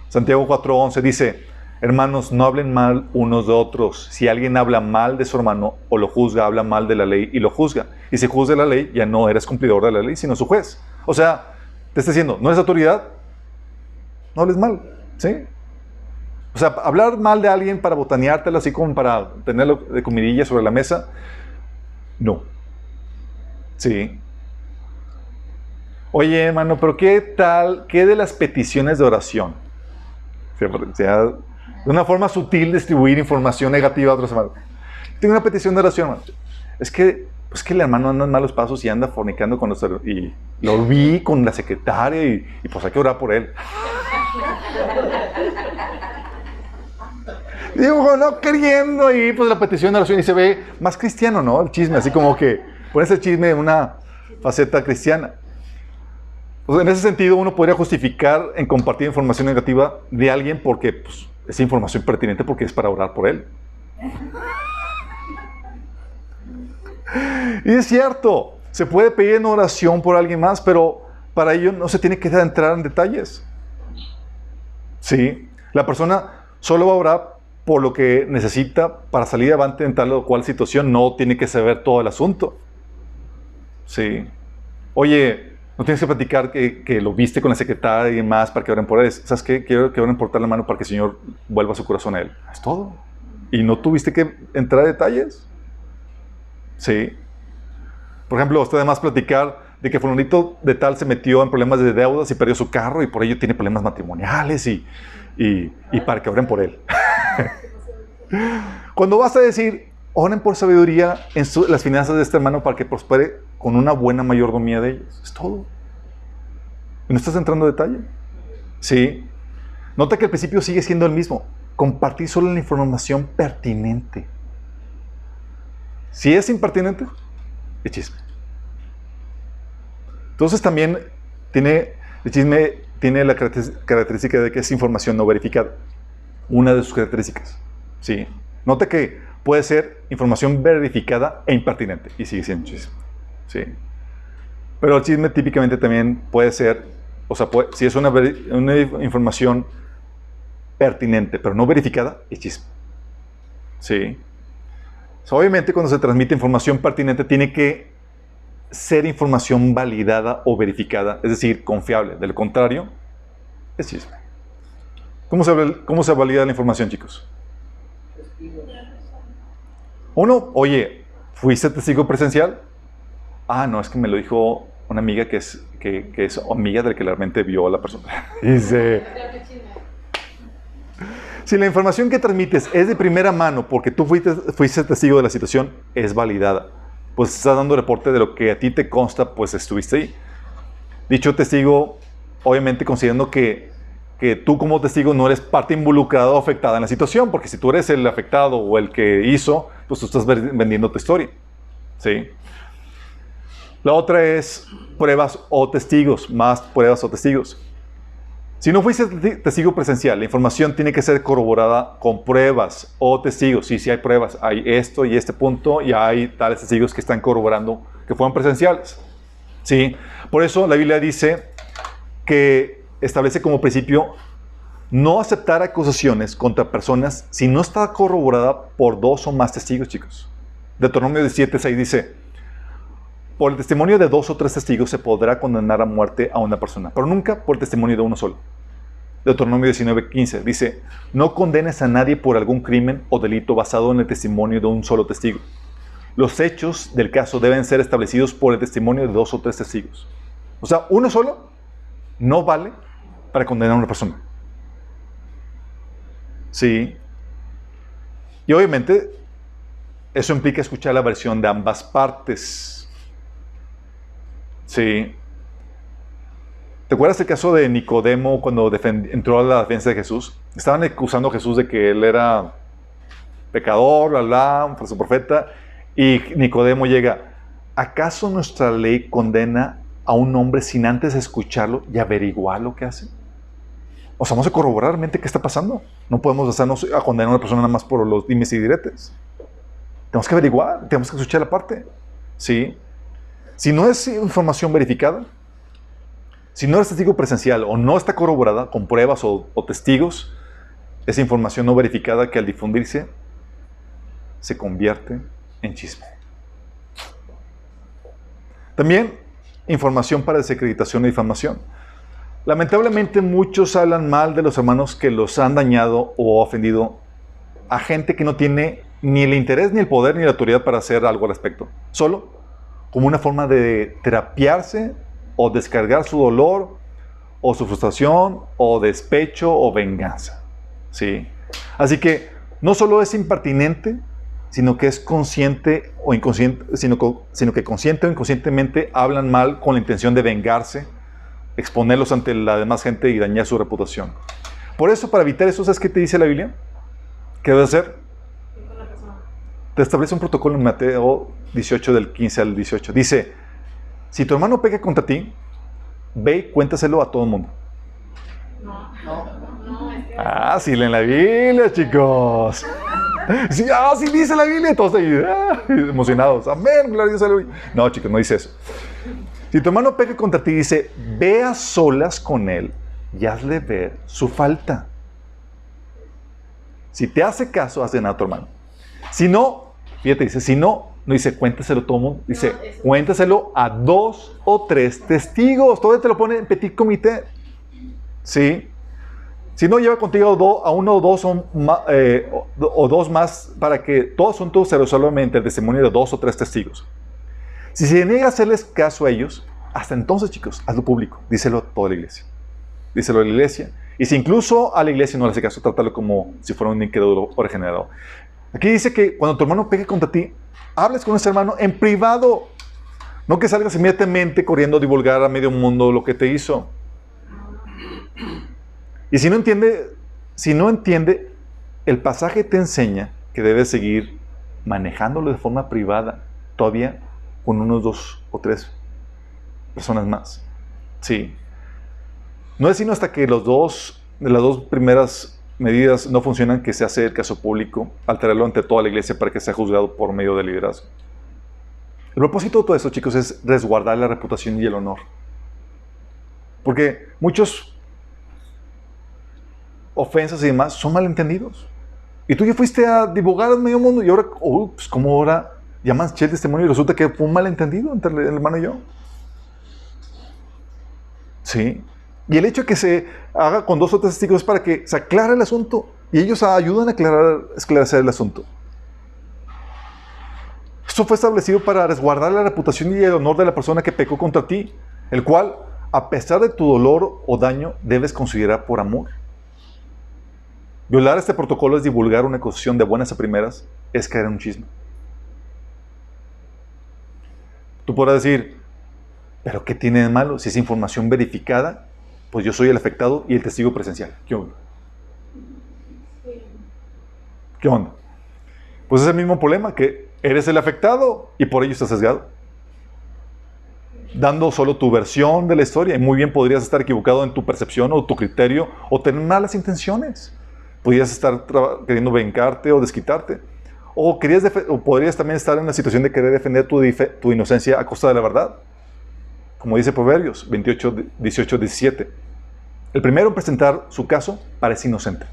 Santiago 4:11 dice, hermanos, no hablen mal unos de otros. Si alguien habla mal de su hermano o lo juzga, habla mal de la ley y lo juzga. Y si juzga la ley, ya no eres cumplidor de la ley, sino su juez. O sea, te está diciendo, no eres autoridad, no hables mal, ¿sí? O sea, hablar mal de alguien para botaneártelo, así como para tenerlo de comidilla sobre la mesa, no. Sí. Oye, hermano, pero ¿qué tal? ¿Qué de las peticiones de oración? O sea, de una forma sutil distribuir información negativa a otros hermanos. Tengo una petición de oración, hermano. Es que el hermano anda en malos pasos y anda fornicando con los... Y lo vi con la secretaria y pues hay que orar por él. Digo, no queriendo, y pues la petición de oración y se ve más cristiano, ¿no? El chisme, así como que pones el chisme en una faceta cristiana. Pues en ese sentido, uno podría justificar en compartir información negativa de alguien porque pues, es información pertinente porque es para orar por él. Y es cierto, se puede pedir en oración por alguien más, pero para ello no se tiene que entrar en detalles. Sí, la persona solo va a orar por lo que necesita para salir adelante en tal o cual situación, no tiene que saber todo el asunto. Sí. Oye, no tienes que platicar que lo viste con la secretaria y más para que oren por él. ¿Sabes qué? Quiero que oren por tal mano para que el Señor vuelva su corazón a él. Es todo. ¿Y no tuviste que entrar a detalles? Sí. Por ejemplo, usted además platicar de que fulanito de tal se metió en problemas de deudas y perdió su carro y por ello tiene problemas matrimoniales y para que oren por él. Cuando vas a decir, oren por sabiduría en las finanzas de este hermano para que prospere con una buena mayordomía de ellos. Es todo. ¿No estás entrando en detalle? Sí. Nota que el principio sigue siendo el mismo. Compartir solo la información pertinente. Si es impertinente, es chisme. Entonces también el chisme tiene la característica de que es información no verificada. Una de sus características. Sí. Nota que puede ser información verificada e impertinente y sigue siendo chisme. Sí. Pero el chisme típicamente también puede ser, o sea, si es una información pertinente, pero no verificada, es chisme. Sí. O sea, obviamente cuando se transmite información pertinente tiene que ser información validada o verificada, es decir, confiable. De lo contrario, es chisme. ¿Cómo se valida la información, chicos? Uno, oye, ¿fuiste testigo presencial? Ah, no, es que me lo dijo una amiga que es amiga del que realmente vio a la persona. Dice, si la información que transmites es de primera mano porque tú fuiste testigo de la situación, es validada. Pues estás dando reporte de lo que a ti te consta, pues estuviste ahí. Dicho testigo obviamente considerando que tú como testigo no eres parte involucrada o afectada en la situación, porque si tú eres el afectado o el que hizo, pues tú estás vendiendo tu historia. ¿Sí? La otra es pruebas o testigos, más pruebas o testigos. Si no fuiste testigo presencial, la información tiene que ser corroborada con pruebas o testigos. Sí, hay pruebas, hay esto y este punto, y hay tales testigos que están corroborando que fueron presenciales. ¿Sí? Por eso la Biblia dice que establece como principio no aceptar acusaciones contra personas si no está corroborada por 2 o más testigos, chicos. Deuteronomio 17:6 dice: por el testimonio de 2 o 3 testigos se podrá condenar a muerte a una persona, pero nunca por el testimonio de uno solo. Deuteronomio 19:15 dice: no condenes a nadie por algún crimen o delito basado en el testimonio de un solo testigo. Los hechos del caso deben ser establecidos por el testimonio de 2 o 3 testigos. O sea, uno solo no vale para condenar a una persona. Sí. Y obviamente eso implica escuchar la versión de ambas partes. Sí. ¿Te acuerdas el caso de Nicodemo cuando entró a la defensa de Jesús? Estaban acusando a Jesús de que él era pecador, un falso profeta, y Nicodemo llega: ¿acaso nuestra ley condena a un hombre sin antes escucharlo y averiguar lo que hace? O sea, vamos a corroborar realmente qué está pasando. No podemos hacernos a condenar a una persona nada más por los dimes y diretes. Tenemos que averiguar, tenemos que escuchar la parte. ¿Sí? Si no es información verificada, si no es testigo presencial o no está corroborada con pruebas o testigos, esa información no verificada que al difundirse se convierte en chisme. También información para desacreditación y difamación. Lamentablemente muchos hablan mal de los hermanos que los han dañado o ofendido a gente que no tiene ni el interés, ni el poder, ni la autoridad para hacer algo al respecto. Solo como una forma de terapiarse o descargar su dolor o su frustración o despecho o venganza. ¿Sí? Así que no solo es impertinente, sino que es consciente o inconsciente, sino que consciente o inconscientemente hablan mal con la intención de vengarse, exponerlos ante la demás gente y dañar su reputación. Por eso, para evitar eso, ¿sabes qué te dice la Biblia? ¿Qué debes hacer? Te establece un protocolo en Mateo 18, del 15 al 18. Dice: si tu hermano peca contra ti, ve y cuéntaselo a todo el mundo. Sí leen la Biblia, chicos. Sí, sí dice la Biblia. Todos ahí emocionados. Amén, gloria a Dios, aleluya. No, chicos, no dice eso. Si tu hermano peca contra ti, dice: ve a solas con él y hazle ver su falta. Si te hace caso, hazle nada a tu hermano. Si no, fíjate, dice, si no, no dice cuéntaselo a todo el mundo, dice cuéntaselo a 2 o 3 testigos. Todavía te lo pone en petit comité. ¿Sí? Si no, lleva contigo a 1 o 2 o 2 más para que todo asunto se resuelva mediante el testimonio de 2 o 3 testigos. Si se niega a hacerles caso a ellos, hasta entonces, chicos, hazlo público. Díselo a toda la iglesia. Díselo a la iglesia. Y si incluso a la iglesia no le hace caso, trátalo como si fuera un incrédulo o regenerado. Aquí dice que cuando tu hermano pegue contra ti, hables con ese hermano en privado. No que salgas inmediatamente corriendo a divulgar a medio mundo lo que te hizo. Y si no entiende, el pasaje te enseña que debes seguir manejándolo de forma privada, todavía con unos 2 o 3 personas más. Sí. No es sino hasta que las dos primeras medidas no funcionan que se hace el caso público, alterarlo ante toda la iglesia para que sea juzgado por medio del liderazgo. El propósito de todo esto, chicos, es resguardar la reputación y el honor. Porque muchos ofensas y demás son malentendidos. Y tú ya fuiste a divulgar al medio mundo y ahora, pues como ahora llaman el testimonio y resulta que fue un malentendido entre el hermano y yo. Sí. Y el hecho de que se haga con 2 o 3 testigos es para que se aclare el asunto y ellos ayudan a esclarecer el asunto. Esto fue establecido para resguardar la reputación y el honor de la persona que pecó contra ti, el cual, a pesar de tu dolor o daño, debes considerar por amor. Violar este protocolo es divulgar una acusación de buenas a primeras, es caer en un chisme. Tú podrás decir, ¿pero qué tiene de malo? Si es información verificada, pues yo soy el afectado y el testigo presencial. ¿Qué onda? ¿Qué onda? Pues es el mismo problema, que eres el afectado y por ello estás sesgado, dando solo tu versión de la historia, y muy bien podrías estar equivocado en tu percepción o tu criterio, o tener malas intenciones. Podrías estar queriendo vengarte o desquitarte, o podrías también estar en una situación de querer defender tu inocencia a costa de la verdad, como dice Proverbios 28, 18, 17. El primero en presentar su caso parece inocente,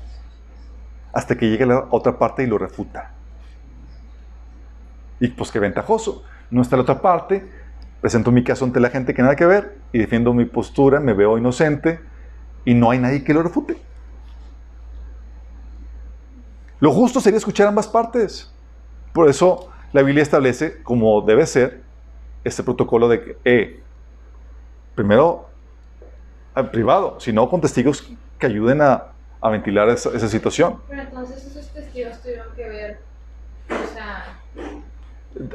hasta que llegue la otra parte y lo refuta. Y pues qué ventajoso. No está la otra parte, presento mi caso ante la gente que nada que ver, y defiendo mi postura, me veo inocente, y no hay nadie que lo refute. Lo justo sería escuchar ambas partes. Por eso la Biblia establece, como debe ser, este protocolo de que, primero, en privado, sino con testigos que ayuden a ventilar esa situación. Pero entonces esos testigos tuvieron que ver, o sea...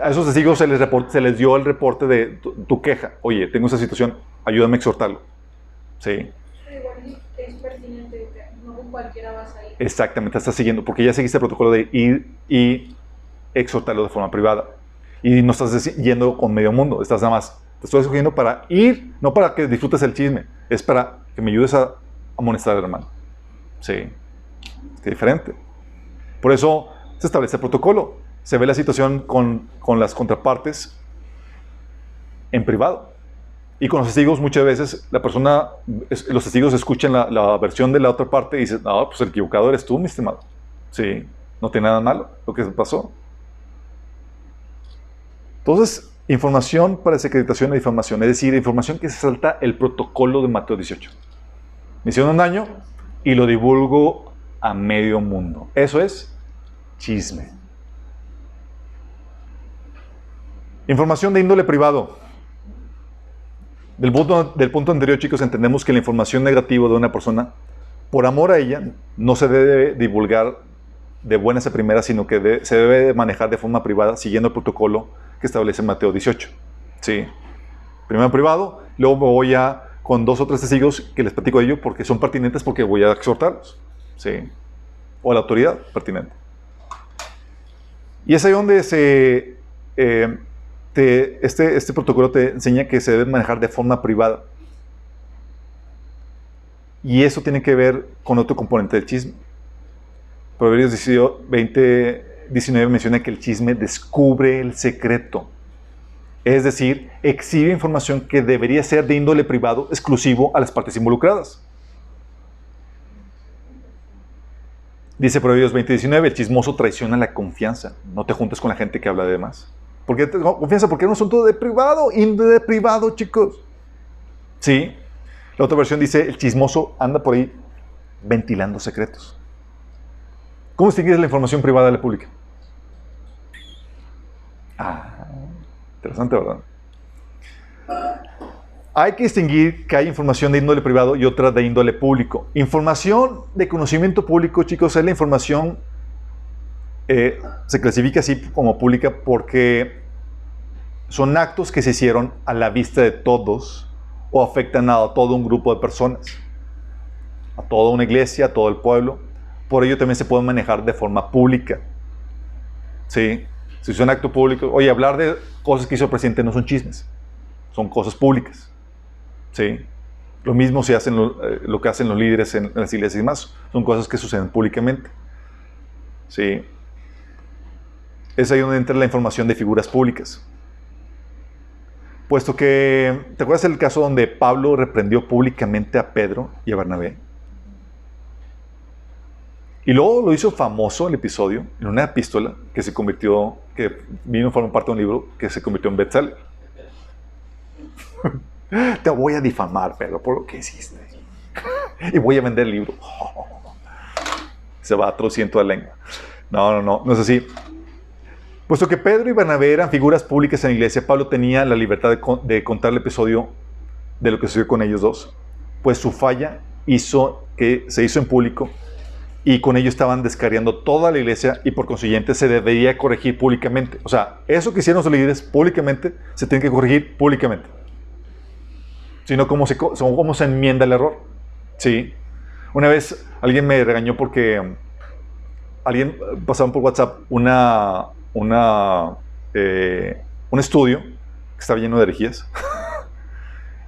A esos testigos se les dio el reporte de tu queja. Oye, tengo esa situación, ayúdame a exhortarlo. Sí. Pero igual es pertinente, no con cualquiera vas a ir. Exactamente, estás siguiendo, porque ya seguiste el protocolo de ir y exhortarlo de forma privada. Y no estás yendo con medio mundo, estás nada más, te estoy escogiendo para ir, no para que disfrutes el chisme, es para que me ayudes a amonestar al hermano. Sí, es que diferente. Por eso se establece el protocolo. Se ve la situación con las contrapartes en privado. Y con los testigos muchas veces los testigos escuchan la versión de la otra parte y dicen, no, pues el equivocado eres tú, mi estimado. Sí, no tiene nada malo lo que pasó. Entonces, información para desacreditación y difamación, es decir, información que se salta el protocolo de Mateo 18. Me hicieron un daño y lo divulgo a medio mundo. Eso es chisme. Información de índole privado. Del punto anterior, chicos, entendemos que la información negativa de una persona, por amor a ella, no se debe divulgar de buenas a primeras, sino que se debe manejar de forma privada, siguiendo el protocolo que establece Mateo 18. ¿Sí? Primero privado, luego me voy con 2 o 3 testigos que les platico de ello porque son pertinentes, porque voy a exhortarlos. ¿Sí? O a la autoridad pertinente. Y es ahí donde este protocolo te enseña que se debe manejar de forma privada. Y eso tiene que ver con otro componente del chisme. Proverbios 20:19 menciona que el chisme descubre el secreto. Es decir, exhibe información que debería ser de índole privado exclusivo a las partes involucradas. Dice Proverbios 20:19, el chismoso traiciona la confianza. No te juntes con la gente que habla de más. ¿Por qué confianza? Porque es un asunto de privado, índole privado, chicos. Sí. La otra versión dice, el chismoso anda por ahí ventilando secretos. ¿Cómo distinguir la información privada de la pública? Interesante, ¿verdad? Hay que distinguir que hay información de índole privado y otra de índole público. Información de conocimiento público, chicos, es la información, se clasifica así como pública porque son actos que se hicieron a la vista de todos o afectan a todo un grupo de personas, a toda una iglesia, a todo el pueblo. Por ello también se pueden manejar de forma pública. ¿Sí? Si es un acto público, oye, hablar de cosas que hizo el presidente no son chismes, son cosas públicas. ¿Sí? Lo mismo se hace lo que hacen los líderes en las iglesias y más, son cosas que suceden públicamente. ¿Sí? Es ahí donde entra la información de figuras públicas. Puesto que, ¿te acuerdas del caso donde Pablo reprendió públicamente a Pedro y a Bernabé? Y luego lo hizo famoso el episodio en una epístola que vino a formar parte de un libro que se convirtió en bestseller. Te voy a difamar, Pedro, por lo que hiciste. Y voy a vender el libro. Se va a trociar en toda lengua. No es así. Puesto que Pedro y Bernabé eran figuras públicas en la iglesia, Pablo tenía la libertad de contar el episodio de lo que sucedió con ellos dos. Pues su falla se hizo en público y con ello estaban descarriando toda la iglesia y por consiguiente se debería corregir públicamente. O sea, eso que hicieron los líderes públicamente se tiene que corregir públicamente. Si no, ¿cómo se enmienda el error? Sí. Una vez alguien me regañó porque alguien pasaron por WhatsApp un estudio que estaba lleno de herejías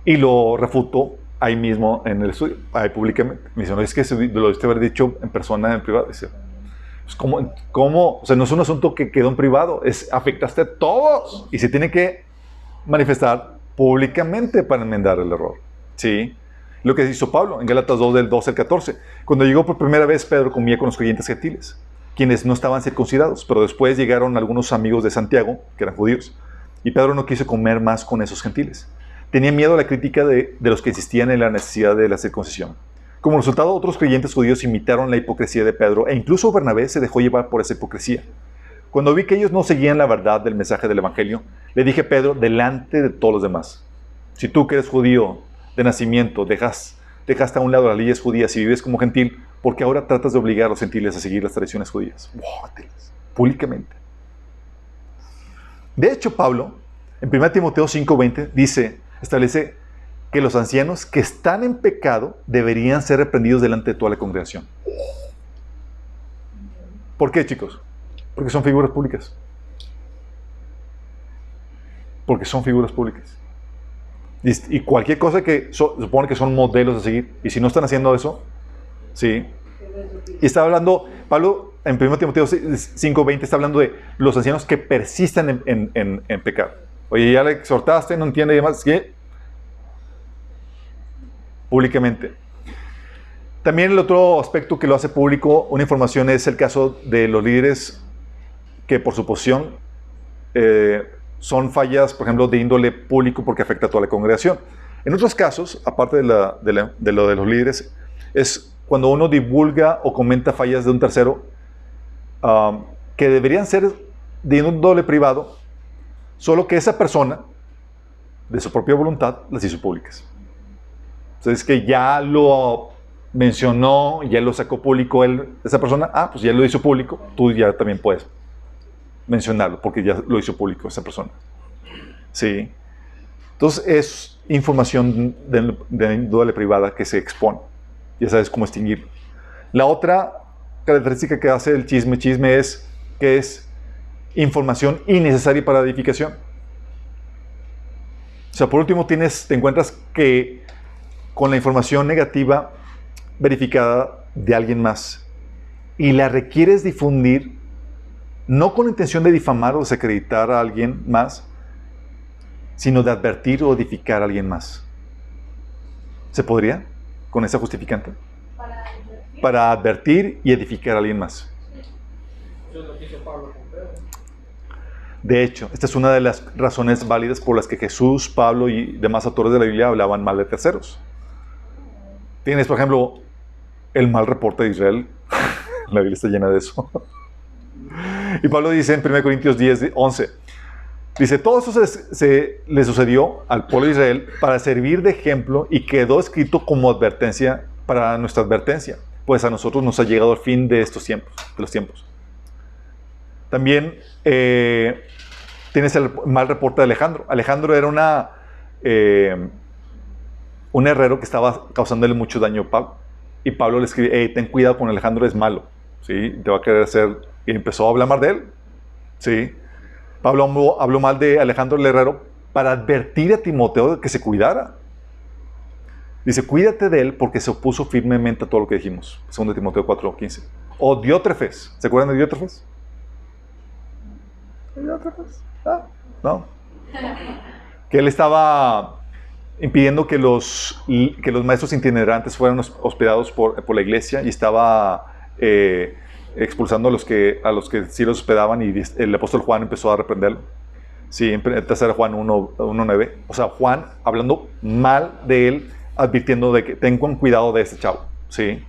y lo refutó ahí mismo en el estudio, ahí públicamente. Me dice, no, es que lo debiste haber dicho en persona, en privado. Dice, pues, ¿cómo? O sea, no es un asunto que quedó en privado, afectaste a todos y se tiene que manifestar públicamente para enmendar el error. ¿Sí? Lo que hizo Pablo en Gálatas 2, del 12 al 14. Cuando llegó por primera vez, Pedro comía con los creyentes gentiles, quienes no estaban circuncidados, pero después llegaron algunos amigos de Santiago, que eran judíos, y Pedro no quiso comer más con esos gentiles. Tenía miedo a la crítica de los que insistían en la necesidad de la circuncisión. Como resultado, otros creyentes judíos imitaron la hipocresía de Pedro, e incluso Bernabé se dejó llevar por esa hipocresía. Cuando vi que ellos no seguían la verdad del mensaje del Evangelio, le dije a Pedro delante de todos los demás, si tú que eres judío de nacimiento dejaste a un lado las leyes judías y vives como gentil, ¿por qué ahora tratas de obligar a los gentiles a seguir las tradiciones judías? Públicamente. De hecho, Pablo, en 1 Timoteo 5:20, establece que los ancianos que están en pecado deberían ser reprendidos delante de toda la congregación. ¿Por qué, chicos? Porque son figuras públicas. Porque son figuras públicas. Y cualquier cosa que supone que son modelos a seguir. Y si no están haciendo eso, sí. Y está hablando, Pablo, en 1 Timoteo 5:20, está hablando de los ancianos que persisten en pecar. Oye, ya le exhortaste, no entiende y demás. ¿Qué? Públicamente. También el otro aspecto que lo hace público, una información, es el caso de los líderes que por su posición son fallas, por ejemplo, de índole público porque afecta a toda la congregación. En otros casos, aparte de lo de los líderes, es cuando uno divulga o comenta fallas de un tercero que deberían ser de índole privado, solo que esa persona, de su propia voluntad, las hizo públicas. Entonces, que ya lo mencionó, ya lo sacó público esa persona, pues ya lo hizo público, tú ya también puedes mencionarlo, porque ya lo hizo público esa persona. Sí. Entonces, es información de índole privada que se expone. Ya sabes cómo extinguirlo. La otra característica que hace el chisme es que es información innecesaria para edificación. O sea, por último, te encuentras que con la información negativa verificada de alguien más y la requieres difundir no con intención de difamar o desacreditar a alguien más, sino de advertir o edificar a alguien más. ¿Se podría con esa justificante? Para advertir y edificar a alguien más. Eso es lo que hizo Pablo con Pedro. De hecho, esta es una de las razones válidas por las que Jesús, Pablo y demás autores de la Biblia hablaban mal de terceros. Tienes, por ejemplo, el mal reporte de Israel. La Biblia está llena de eso. Y Pablo dice en 1 Corintios 10:11, dice, todo eso le sucedió al pueblo de Israel para servir de ejemplo y quedó escrito como advertencia para nuestra advertencia, pues a nosotros nos ha llegado el fin de estos tiempos, de los tiempos. También tienes el mal reporte de Alejandro. Alejandro era un herrero que estaba causándole mucho daño a Pablo. Y Pablo le escribe, ten cuidado con Alejandro, es malo. ¿Sí? Te va a querer hacer... Y empezó a hablar mal de él. ¿Sí? Pablo habló mal de Alejandro el herrero para advertir a Timoteo de que se cuidara. Dice, cuídate de él porque se opuso firmemente a todo lo que dijimos. 2 Timoteo 4:15. O Diótrefes. ¿Se acuerdan de Diótrefes? ¿Diótrefes? ¿No? Que él estaba impidiendo que los maestros itinerantes fueran hospedados por la iglesia y estaba expulsando a los que sí los hospedaban, y el apóstol Juan empezó a reprenderlo. Sí, en 3 Juan 1:9. O sea, Juan hablando mal de él, advirtiendo de que tengan cuidado de este chavo. Sí.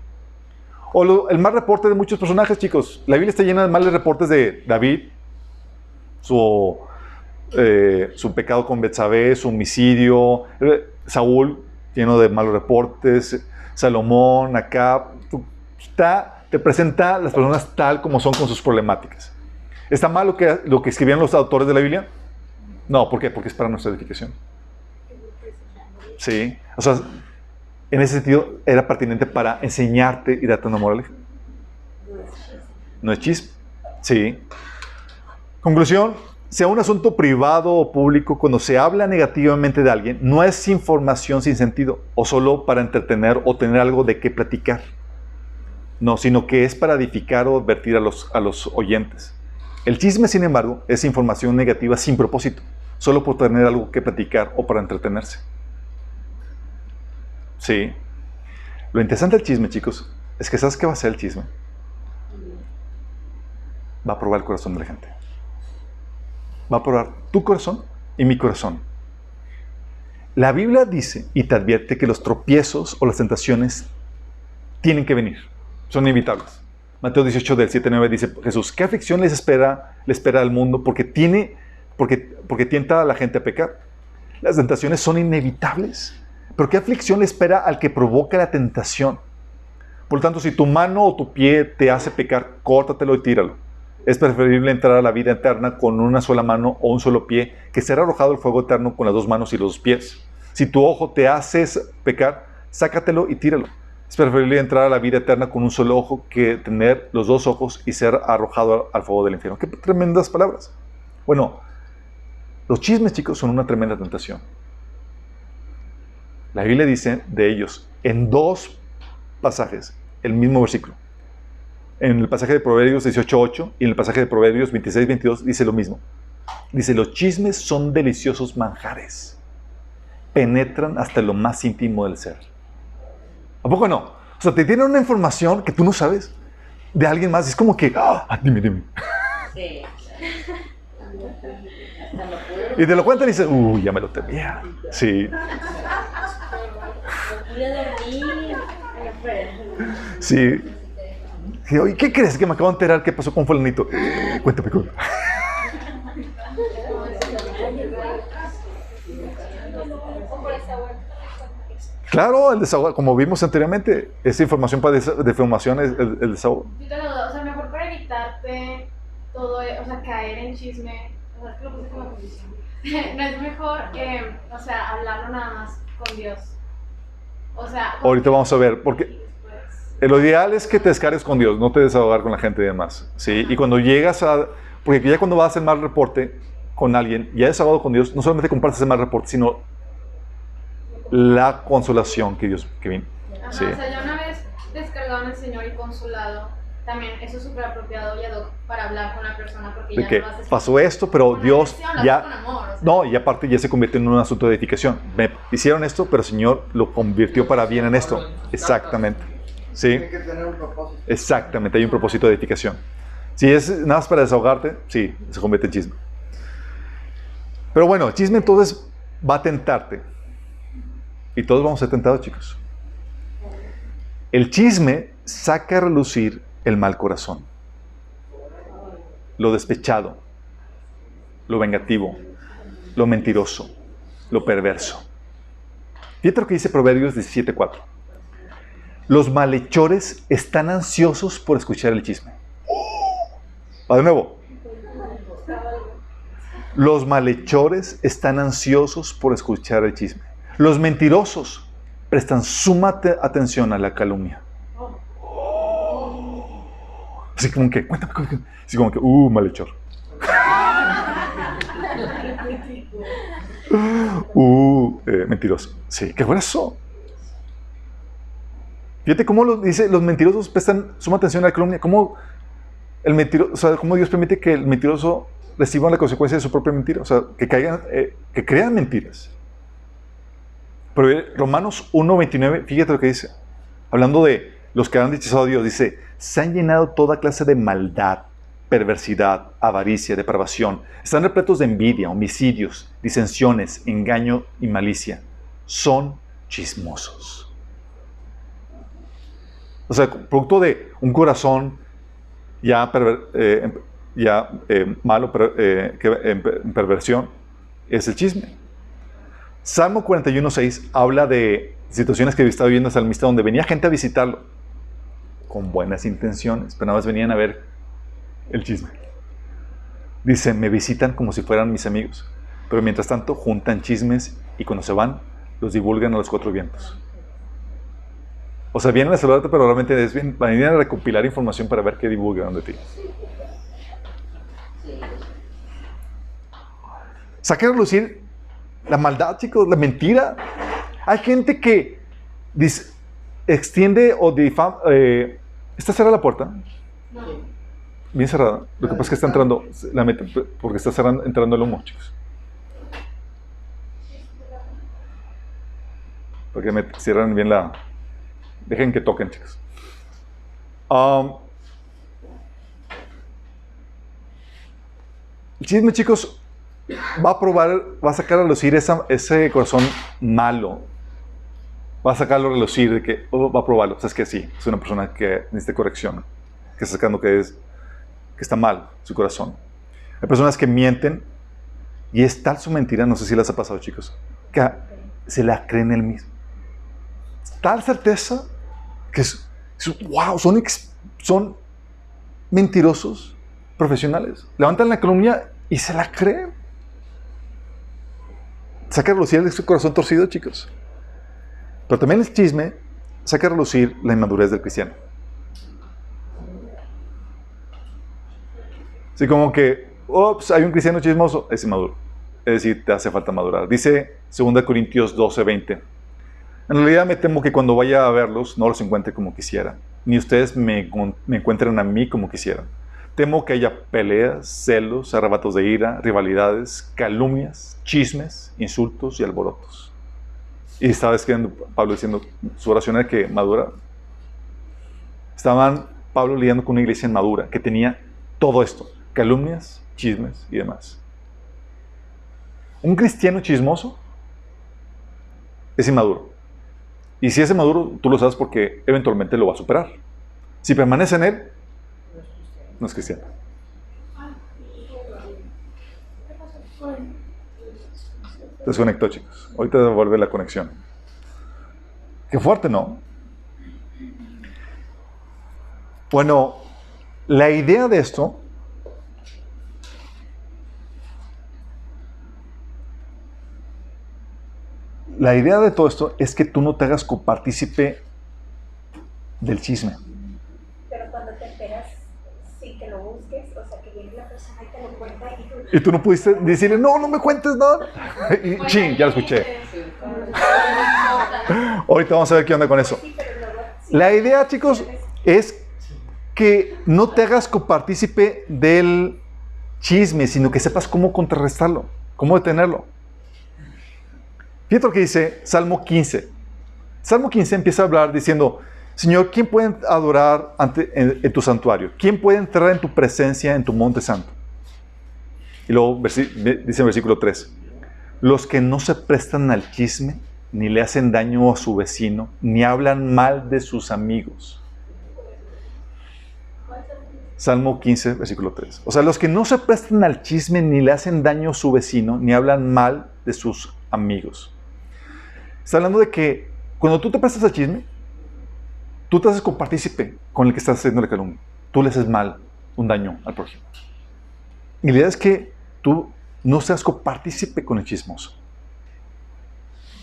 O el mal reporte de muchos personajes, chicos. La Biblia está llena de malos reportes de David, su pecado con Betsabé, su homicidio, Saúl, lleno de malos reportes, Salomón, Acab. Te presenta a las personas tal como son con sus problemáticas. ¿Está mal lo que escribían los autores de la Biblia? No, ¿por qué? Porque es para nuestra edificación. Sí, o sea, en ese sentido era pertinente para enseñarte y darte una moraleja. No es chisme. Sí. Conclusión, sea un asunto privado o público, cuando se habla negativamente de alguien, no es información sin sentido o solo para entretener o tener algo de qué platicar. No, sino que es para edificar o advertir a los oyentes. El chisme, sin embargo, es información negativa sin propósito, solo por tener algo que platicar o para entretenerse. Sí. Lo interesante del chisme, chicos, es que ¿sabes qué va a hacer el chisme? Va a probar el corazón de la gente. Va a probar tu corazón y mi corazón. La Biblia dice y te advierte que los tropiezos o las tentaciones tienen que venir. Son inevitables. Mateo 18, del 7 al 9 dice Jesús, ¿qué aflicción le espera al mundo porque tienta a la gente a pecar? Las tentaciones son inevitables. Pero ¿qué aflicción le espera al que provoca la tentación? Por lo tanto, si tu mano o tu pie te hace pecar, córtatelo y tíralo. Es preferible entrar a la vida eterna con una sola mano o un solo pie que ser arrojado al fuego eterno con las dos manos y los dos pies. Si tu ojo te hace pecar, sácatelo y tíralo. Es preferible entrar a la vida eterna con un solo ojo que tener los dos ojos y ser arrojado al fuego del infierno. ¡Qué tremendas palabras! Bueno, los chismes, chicos, son una tremenda tentación. La Biblia dice de ellos en dos pasajes, el mismo versículo. En el pasaje de Proverbios 18:8 y en el pasaje de Proverbios 26:22 dice lo mismo. Dice, los chismes son deliciosos manjares. Penetran hasta lo más íntimo del ser. ¿A poco no? O sea, te tienen una información que tú no sabes de alguien más. Es como que, dime. Sí. Y te lo cuentan y dices, ya me lo temía. Sí. Voy a dormir. Sí. Y, oye, ¿qué crees que me acabo de enterar qué pasó con fulanito? Cuéntame. Claro, el desahogo, como vimos anteriormente, esa información para deformación es el desahogo. Yo te lo digo, o sea, mejor para evitarte todo, o sea, caer en chisme, o sea, es que lo puse como condición. No es mejor, o sea, hablarlo nada más con Dios. O sea, ahorita vamos a ver, porque lo ideal es que te descargues con Dios, no te desahogar con la gente y demás, ¿sí? Y cuando llegas porque ya cuando vas a hacer mal reporte con alguien, ya desahogado con Dios, no solamente compartes el mal reporte, sino la consolación que vino. Ajá, ¿sí? O sea, ya una vez descargado en el Señor y consolado, también eso es súper apropiado y ad hoc para hablar con la persona, porque De ya que no lo haces pasó esto, pero con Dios agresión, lo ya... haces con amor, o sea. No, y aparte ya se convierte en un asunto de edificación. Me hicieron esto, pero el Señor lo convirtió para bien en esto. Exactamente. ¿Sí? Tiene que tener un propósito. Exactamente, hay un propósito de edificación. Si es nada más para desahogarte, sí, se convierte en chisme. Pero bueno, el chisme entonces va a tentarte. Y todos vamos a ser tentados, chicos. El chisme saca a relucir el mal corazón, lo despechado, lo vengativo, lo mentiroso, lo perverso. Fíjate lo que dice Proverbios 17:4. Los malhechores están ansiosos por escuchar el chisme. Va de nuevo. Los malhechores están ansiosos por escuchar el chisme. Los mentirosos prestan suma atención a la calumnia. Así como que, cuéntame. Así como que, malhechor. Mentiroso. Sí, qué grueso. Fíjate cómo dice, los mentirosos prestan suma atención a la calumnia. Cómo cómo Dios permite que el mentiroso reciba la consecuencia de su propia mentira. O sea, que crean mentiras. Pero Romanos 1:29, fíjate lo que dice. Hablando de los que han rechazado a Dios, dice, se han llenado toda clase de maldad, perversidad, avaricia, depravación. Están repletos de envidia, homicidios, disensiones, engaño y malicia. Son chismosos. O sea, producto de un corazón ya malo, en perversión, es el chisme. Salmo 41:6 habla de situaciones que estaba viviendo el salmista donde venía gente a visitarlo con buenas intenciones, pero nada más venían a ver el chisme. Dice, me visitan como si fueran mis amigos, pero mientras tanto juntan chismes y cuando se van, los divulgan a los cuatro vientos. O sea, vienen a saludarte, pero realmente vienen a recopilar información para ver qué divulgan de ti. Sí. Saca a relucir la maldad, chicos, la mentira. Hay gente que dice, extiende o difama. ¿Está cerrada la puerta? No. Bien cerrada. Lo que pasa es que está entrando, la meten porque está entrando el humo, chicos. Porque me cierran bien la... Dejen que toquen, chicos. El chisme, chicos, va a sacar a relucir ese corazón malo. Va a sacarlo a relucir de que va a probarlo. O sea, es que sí, es una persona que necesita corrección, que está sacando que está mal su corazón. Hay personas que mienten y es tal su mentira, no sé si les ha pasado, chicos, que se la creen él mismo. Tal certeza que wow, son mentirosos profesionales. Levantan la calumnia y se la creen. Saca a relucir ese corazón torcido, chicos. Pero también el chisme saca a relucir la inmadurez del cristiano. Así como que, ups, hay un cristiano chismoso, es inmaduro. Es decir, te hace falta madurar. Dice 2 Corintios 12:20. En realidad me temo que cuando vaya a verlos no los encuentre como quisiera, ni ustedes me encuentren a mí como quisieran. Temo que haya peleas, celos, arrebatos de ira, rivalidades, calumnias, chismes, insultos y alborotos. Y estaba escribiendo Pablo diciendo, su oración era que madura. Estaban Pablo lidiando con una iglesia inmadura que tenía todo esto, calumnias, chismes y demás. Un cristiano chismoso es inmaduro. Y si es inmaduro, tú lo sabes porque eventualmente lo va a superar. Si permanece en él, no es cristiano. Desconectó, chicos. Ahorita vuelve la conexión. Qué fuerte, ¿no? Bueno, la idea de esto la idea de todo esto es que tú no te hagas copartícipe del chisme. Pero cuando te enteras, sí que lo busques, o sea, que viene la persona y te lo cuenta Y tú no pudiste decirle, no me cuentes nada. Y ching, ya lo escuché. Ahorita vamos a ver qué onda con eso. Sí, pero luego, sí, La idea, chicos, es que no te hagas copartícipe del chisme, sino que sepas cómo contrarrestarlo, cómo detenerlo. Fíjate lo que dice Salmo 15. Salmo 15 empieza a hablar diciendo, Señor, ¿quién puede adorar en tu santuario? ¿Quién puede entrar en tu presencia, en tu monte santo? Y luego dice en versículo 3, los que no se prestan al chisme, ni le hacen daño a su vecino, ni hablan mal de sus amigos. Salmo 15, versículo 3. O sea, los que no se prestan al chisme, ni le hacen daño a su vecino, ni hablan mal de sus amigos. Está hablando de que cuando tú te prestas al chisme, tú te haces copartícipe con el que estás haciendo la calumnia. Tú le haces mal, un daño al prójimo. Y la idea es que tú no seas copartícipe con el chismoso.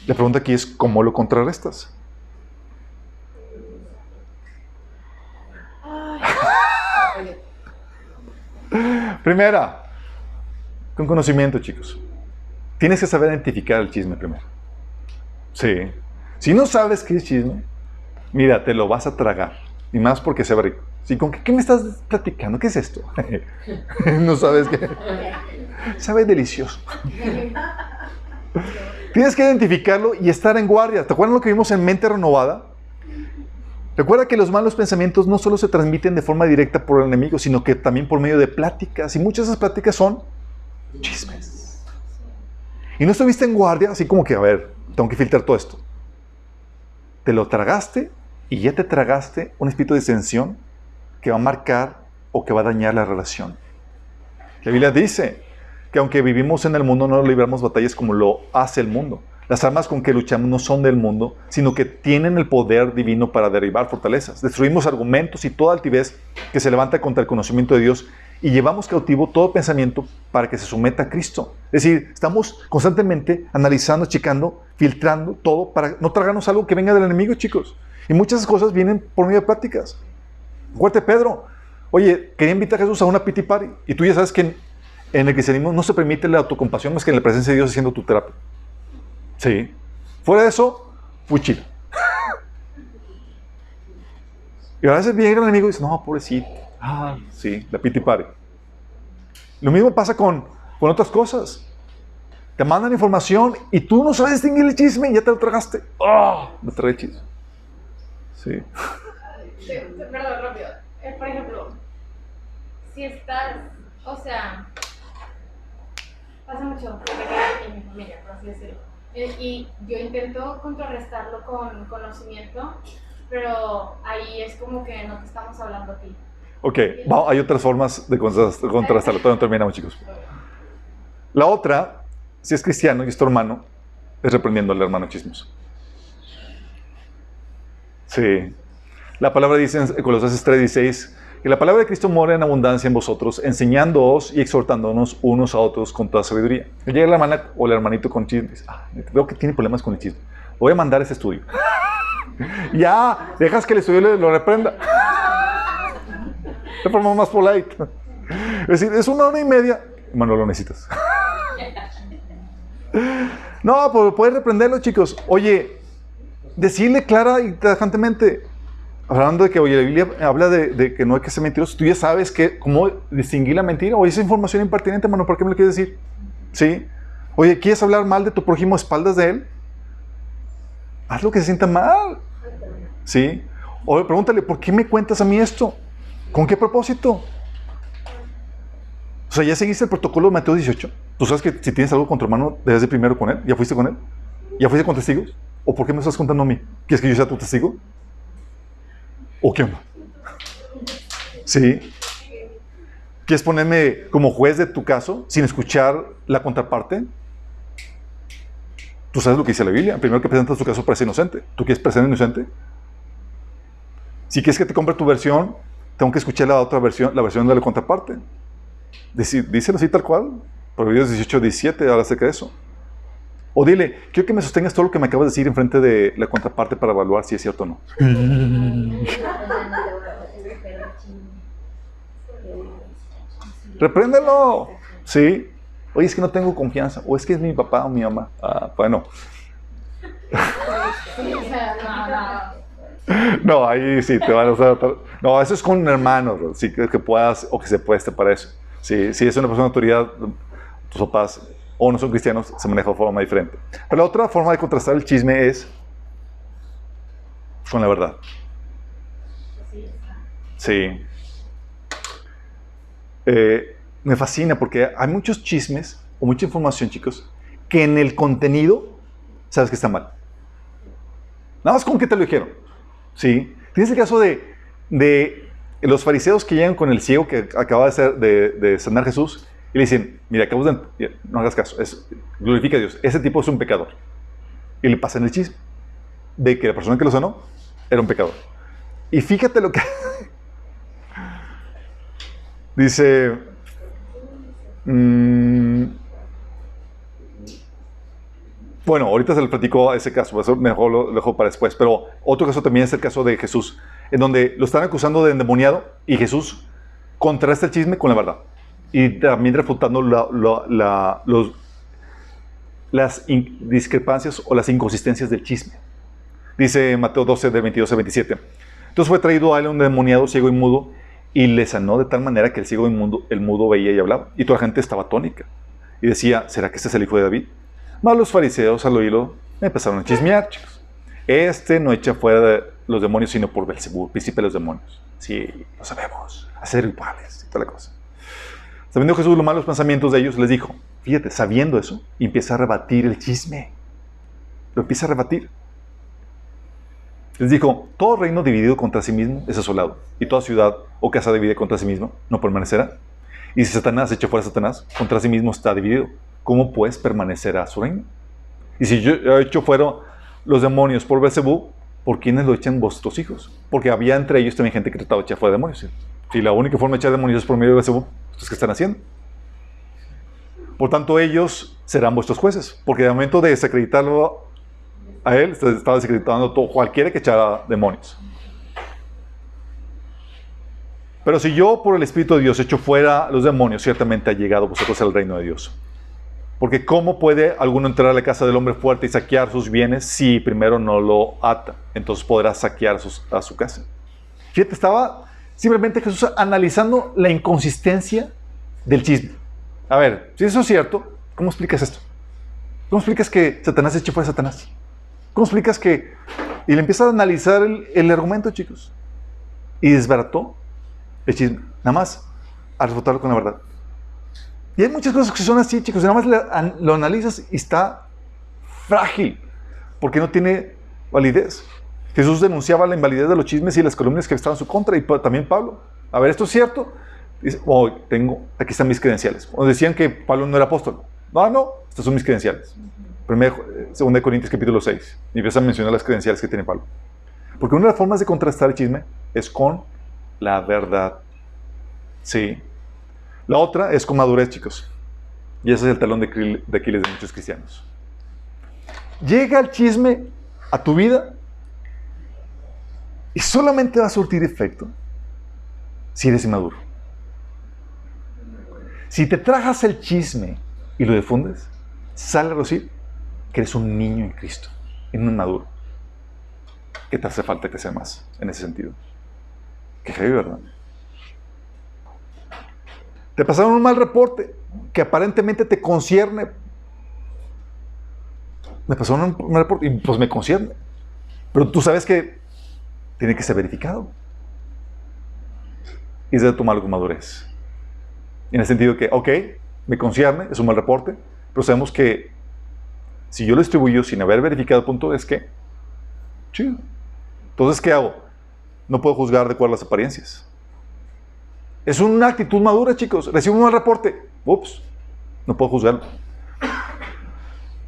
La pregunta aquí es, ¿cómo lo contrarrestas? Primera, con conocimiento, chicos. Tienes que saber identificar el chisme primero. Sí. Si no sabes qué es chisme, mira, te lo vas a tragar. Y más porque se ve rico. ¿Sí? ¿Con qué me estás platicando? ¿Qué es esto? No sabes qué. Sabe delicioso. Tienes que identificarlo y estar en guardia. ¿Te acuerdas lo que vimos en Mente Renovada? Recuerda que los malos pensamientos no solo se transmiten de forma directa por el enemigo, sino que también por medio de pláticas. Y muchas de esas pláticas son chismes. Y no estuviste en guardia, así como que, a ver, tengo que filtrar todo esto. Te lo tragaste y ya te tragaste un espíritu de disensión que va a marcar o que va a dañar la relación. La Biblia dice que aunque vivimos en el mundo, no libramos batallas como lo hace el mundo. Las armas con que luchamos no son del mundo, sino que tienen el poder divino para derribar fortalezas. Destruimos argumentos y toda altivez que se levanta contra el conocimiento de Dios y llevamos cautivo todo pensamiento para que se someta a Cristo. Es decir, estamos constantemente analizando, checando, filtrando todo para no tragarnos algo que venga del enemigo, chicos. Y muchas cosas vienen por medio de prácticas. Acuérdate, Pedro. Oye, quería invitar a Jesús a una pity party. Y tú ya sabes que en el cristianismo no se permite la autocompasión más que en la presencia de Dios haciendo tu terapia. Sí. Fuera de eso, fui chido. Y a veces viene el enemigo y dice, no, pobrecito. Ah, sí, la pity party. Lo mismo pasa con otras cosas. Te mandan información y tú no sabes distinguir el chisme y ya te lo tragaste. ¡Oh! Me tragué el chisme. Sí. Sí, perdón, rápido. Por ejemplo, si estás, o sea, pasa mucho en mi familia, por así decirlo. Y yo intento contrarrestarlo con conocimiento, pero ahí es como que no te estamos hablando a ti. Ok, hay otras formas de contrastarlo. Todavía no terminamos, chicos. La otra, si es cristiano y es tu hermano, es reprendiendo al hermano chismoso. Sí. La palabra dice en Colosenses 3:16 que la palabra de Cristo mora en abundancia en vosotros, enseñándoos y exhortándonos unos a otros con toda sabiduría. Llega la hermana o el hermanito con chisme y dice, veo que tiene problemas con el chisme. Voy a mandar ese estudio. Ya, dejas que el estudio lo reprenda. De forma más polite. Es decir, es 1 hora y media. Hermano, lo necesitas. No, pues puedes reprenderlo, chicos. Oye, decirle clara y tajantemente, hablando de que, oye, la Biblia habla de que no hay que ser mentiroso. Tú ya sabes cómo distinguir la mentira. Oye, esa información impertinente, hermano, ¿por qué me lo quieres decir? ¿Sí? Oye, ¿quieres hablar mal de tu prójimo a espaldas de él? Haz lo que se sienta mal. ¿Sí? O pregúntale, ¿por qué me cuentas a mí esto? ¿Con qué propósito? O sea, ¿ya seguiste el protocolo de Mateo 18? ¿Tú sabes que si tienes algo con tu hermano, debes de primero con él? ¿Ya fuiste con él? ¿Ya fuiste con testigos? ¿O por qué me estás contando a mí? ¿Quieres que yo sea tu testigo? ¿O qué onda? ¿Sí? ¿Quieres ponerme como juez de tu caso sin escuchar la contraparte? Tú sabes lo que dice la Biblia. Primero que presentas tu caso parece inocente. ¿Tú quieres parecer inocente? Si quieres que te compre tu versión, tengo que escuchar la otra versión, la versión de la contraparte. Díselo así tal cual. Proverbios 18:17 habla acerca de eso. O dile, quiero que me sostengas todo lo que me acabas de decir enfrente de la contraparte para evaluar si es cierto o no. Repréndelo. Sí. Oye, es que no tengo confianza. O es que es mi papá o mi mamá. Bueno. No, ahí sí te van a usar. No, eso es con hermanos. Sí, que puedas o que se preste para eso. Sí, si es una persona de autoridad, tus papás o no son cristianos, se maneja de forma diferente. Pero la otra forma de contrastar el chisme es con la verdad. Sí. Me fascina porque hay muchos chismes o mucha información, chicos, que en el contenido sabes que está mal. Nada más con que te lo dijeron. ¿Sí? Tienes el caso de los fariseos que llegan con el ciego que acaba de sanar Jesús y le dicen, mira, acabas de... No hagas caso, glorifica a Dios. Ese tipo es un pecador. Y le pasan el chisme de que la persona que lo sanó era un pecador. Y fíjate lo que... Dice... Bueno, ahorita se les platico ese caso, eso mejor lo dejo para después, pero otro caso también es el caso de Jesús, en donde lo están acusando de endemoniado y Jesús contrasta el chisme con la verdad y también refutando las discrepancias o las inconsistencias del chisme. Dice Mateo 12, del 22 al 27. Entonces fue traído a él un endemoniado ciego y mudo y le sanó de tal manera que el ciego y el mudo veía y hablaba y toda la gente estaba atónica y decía, ¿será que este es el hijo de David? Mas los fariseos al oírlo empezaron a chismear, chicos. Este no echa fuera de los demonios, sino por Belzebú, príncipe de los demonios. Sí, lo sabemos. Hacer rituales y toda la cosa. Sabiendo Jesús los malos pensamientos de ellos, les dijo, fíjate, sabiendo eso, empieza a rebatir el chisme. Lo empieza a rebatir. Les dijo, todo reino dividido contra sí mismo es asolado, y toda ciudad o casa dividida contra sí mismo no permanecerá. Y si Satanás echa fuera a Satanás, contra sí mismo está dividido. ¿Cómo pues permanecerá su reino? Y si yo he hecho fuera los demonios por Belzebú, ¿por quiénes lo echan vuestros hijos? Porque había entre ellos también gente que trataba de echar fuera demonios. Si la única forma de echar demonios es por medio de Belzebú, ¿qué están haciendo? Por tanto, ellos serán vuestros jueces, porque de momento de desacreditarlo a él estaba desacreditando todo, cualquiera que echara demonios. Pero si yo por el Espíritu de Dios echo fuera los demonios, ciertamente ha llegado vosotros al reino de Dios. Porque ¿cómo puede alguno entrar a la casa del hombre fuerte y saquear sus bienes si primero no lo ata? Entonces podrá saquear a su casa. Fíjate, estaba simplemente Jesús analizando la inconsistencia del chisme. A ver, si eso es cierto, ¿cómo explicas esto? ¿Cómo explicas que Satanás eche fuera a Satanás? ¿Cómo explicas que...? Y le empieza a analizar el argumento, chicos. Y desbarató el chisme. Nada más a refutarlo con la verdad. Y hay muchas cosas que son así, chicos. Nada más lo analizas y está frágil. Porque no tiene validez. Jesús denunciaba la invalidez de los chismes y las calumnias que estaban en su contra. Y también Pablo. A ver, ¿esto es cierto? Dice, aquí están mis credenciales. O decían que Pablo no era apóstol. No, estas son mis credenciales. 2 Corintios capítulo 6. Y empieza a mencionar las credenciales que tiene Pablo. Porque una de las formas de contrastar el chisme es con la verdad. Sí. La otra es con madurez, chicos. Y ese es el talón de Aquiles de muchos cristianos. Llega el chisme a tu vida y solamente va a surtir efecto si eres inmaduro. Si te tragas el chisme y lo difundes, sale a decir que eres un niño en Cristo, en un inmaduro. Que te hace falta crecer más en ese sentido. Qué heavy, ¿verdad? Te pasaron un mal reporte que aparentemente te concierne. Me pasaron un mal reporte y pues me concierne. Pero tú sabes que tiene que ser verificado. Y es de tomar con madurez. En el sentido que, ok, me concierne, es un mal reporte, pero sabemos que si yo lo distribuyo sin haber verificado el punto, es que, chido. Entonces, ¿qué hago? No puedo juzgar de acuerdo a las apariencias. Es una actitud madura, chicos. Recibo un mal reporte. Ups, no puedo juzgarlo.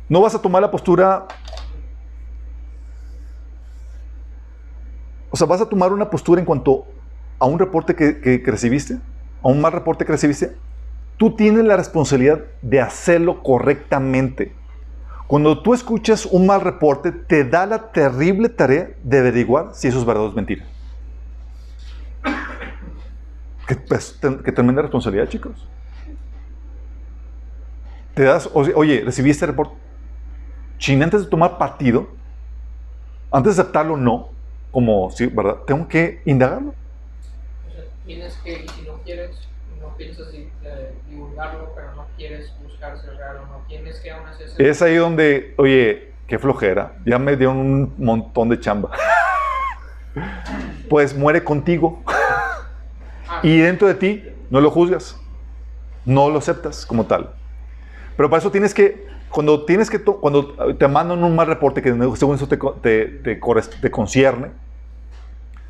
No vas a tomar la postura... O sea, vas a tomar una postura en cuanto a un reporte que recibiste, a un mal reporte que recibiste. Tú tienes la responsabilidad de hacerlo correctamente. Cuando tú escuchas un mal reporte, te da la terrible tarea de averiguar si eso es verdad o es mentira. Qué tremenda responsabilidad, chicos. Te das, oye, recibí este reporte. Chin, antes de tomar partido, antes de aceptarlo, no, como sí, ¿verdad? Tengo que indagarlo. O sea, tienes que, y si no quieres, no piensas divulgarlo, pero no quieres buscar si es real o no, tienes que aún así hacer. Es ahí donde, oye, qué flojera, ya me dieron un montón de chamba. Pues muere contigo. Y dentro de ti no lo juzgas, no lo aceptas como tal. Pero para eso tienes que, cuando te mandan un mal reporte que según eso te concierne,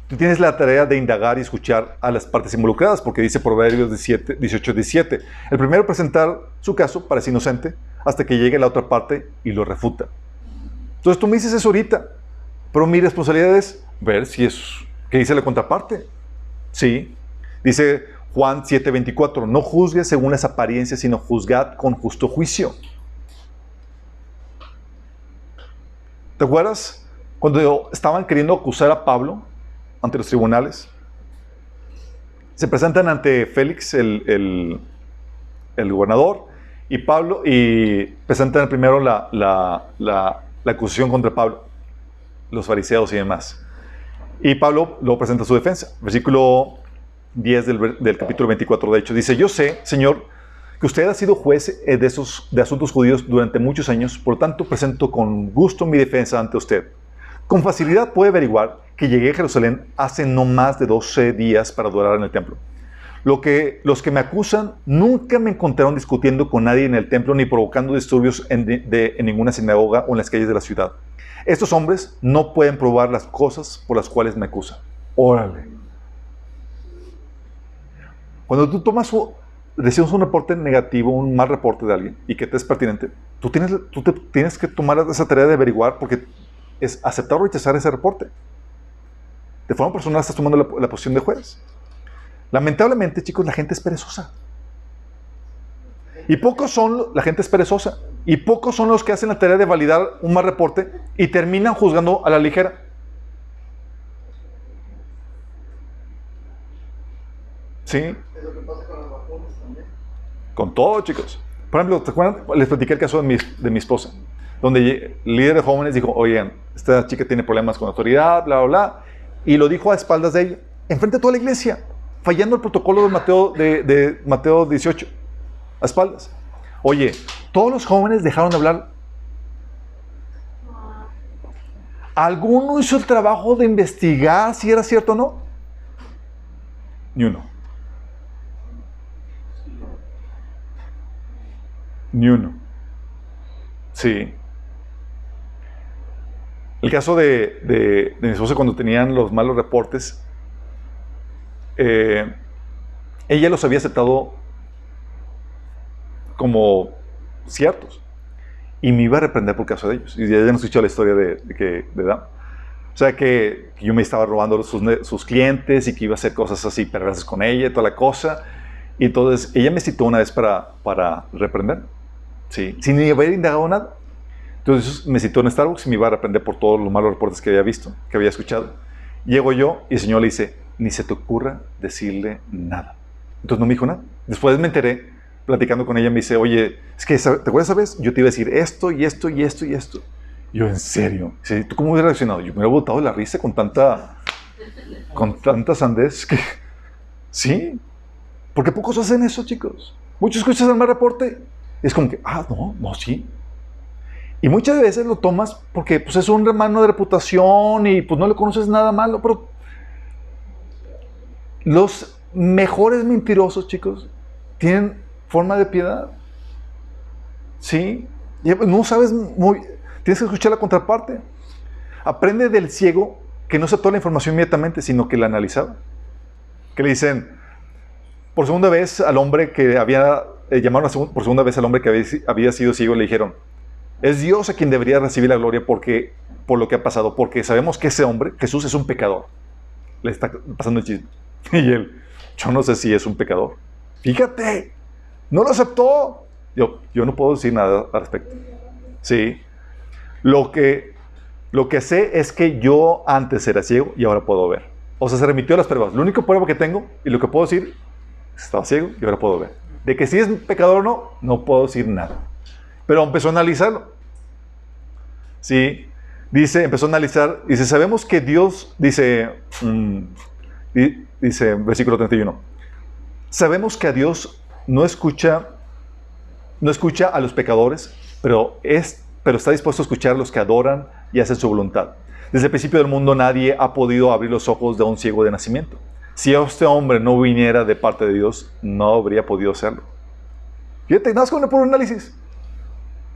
tú tienes la tarea de indagar y escuchar a las partes involucradas, porque dice Proverbios 18:17, el primero presentar su caso parece inocente hasta que llegue la otra parte y lo refuta. Entonces tú me dices eso ahorita, pero mi responsabilidad es ver si es, ¿qué dice la contraparte? Sí. Dice Juan 7:24, no juzgues según las apariencias, sino juzgad con justo juicio. ¿Te acuerdas cuando estaban queriendo acusar a Pablo ante los tribunales? Se presentan ante Félix, el gobernador, y Pablo, y presentan primero la acusación contra Pablo, los fariseos y demás. Y Pablo luego presenta su defensa. Versículo 10 del capítulo 24, de hecho, dice, yo sé, Señor, que usted ha sido juez de asuntos judíos durante muchos años, por lo tanto presento con gusto mi defensa ante usted. Con facilidad puede averiguar que llegué a Jerusalén hace no más de 12 días para adorar en el templo. Los que me acusan nunca me encontraron discutiendo con nadie en el templo ni provocando disturbios en ninguna sinagoga o en las calles de la ciudad. Estos hombres no pueden probar las cosas por las cuales me acusan. Órale. Cuando tú recibes un reporte negativo, un mal reporte de alguien y que te es pertinente, tú tienes que tomar esa tarea de averiguar, porque es aceptar o rechazar ese reporte. De forma personal estás tomando la posición de juez. Lamentablemente, chicos, la gente es perezosa. Y pocos son, la gente es perezosa. Y pocos son los que hacen la tarea de validar un mal reporte y terminan juzgando a la ligera. ¿Sí? Es lo que pasa con las vacunas también. Con todo, chicos. Por ejemplo, ¿te acuerdan? Les platiqué el caso de mi esposa, donde el líder de jóvenes dijo, oigan, esta chica tiene problemas con la autoridad, bla, bla, bla, y lo dijo a espaldas de ella, enfrente de toda la iglesia, fallando el protocolo de Mateo 18, a espaldas. Oye, todos los jóvenes dejaron de hablar. ¿Alguno hizo el trabajo de investigar si era cierto o no? Ni uno. Ni uno. Sí. El caso de mi esposa cuando tenían los malos reportes, ella los había aceptado como ciertos y me iba a reprender por caso de ellos. Y ya nos escuchó la historia de Dan. O sea, que yo me estaba robando sus clientes y que iba a hacer cosas así perversas con ella y toda la cosa. Y entonces ella me citó una vez para reprender, ¿sí? Sin ni haber indagado nada. Entonces me citó en Starbucks y me iba a reprender por todos los malos reportes que había visto, que había escuchado. Llego yo y el Señor le dice, ni se te ocurra decirle nada. Entonces no me dijo nada. Después me enteré, platicando con ella, me dice, oye, es que, ¿te acuerdas, sabes? Yo te iba a decir esto y esto y esto y esto. Y yo, ¿en serio? Dice, ¿tú cómo hubieras reaccionado? Yo me hubiera botado de la risa con tanta sandez que... Sí, porque pocos hacen eso, chicos. Muchos escuchan el mal reporte. Es como que, no, sí. Y muchas veces lo tomas porque pues, es un hermano de reputación y pues no le conoces nada malo, pero los mejores mentirosos, chicos, tienen forma de piedad. ¿Sí? Y no sabes tienes que escuchar la contraparte. Aprende del ciego que no aceptó la información inmediatamente, sino que la analizaba. Que le dicen, por segunda vez al hombre que llamaron por segunda vez al hombre que había sido ciego, le dijeron, es Dios a quien debería recibir la gloria por lo que ha pasado, porque sabemos que ese hombre, Jesús, es un pecador. Le está pasando el chisme. Y él, yo no sé si es un pecador. Fíjate, no lo aceptó. Yo no puedo decir nada al respecto. Sí. Lo que sé es que yo antes era ciego y ahora puedo ver. O sea, se remitió a las pruebas. La única prueba que tengo y lo que puedo decir, estaba ciego y ahora puedo ver. De que si es pecador o no puedo decir nada. Pero empezó a analizarlo. Sí. Empezó a analizar. Dice, sabemos que Dios, dice, versículo 31. Sabemos que a Dios no escucha a los pecadores, pero está dispuesto a escuchar a los que adoran y hacen su voluntad. Desde el principio del mundo nadie ha podido abrir los ojos de un ciego de nacimiento. Si este hombre no viniera de parte de Dios, no habría podido hacerlo. Fíjate, nada más con un análisis.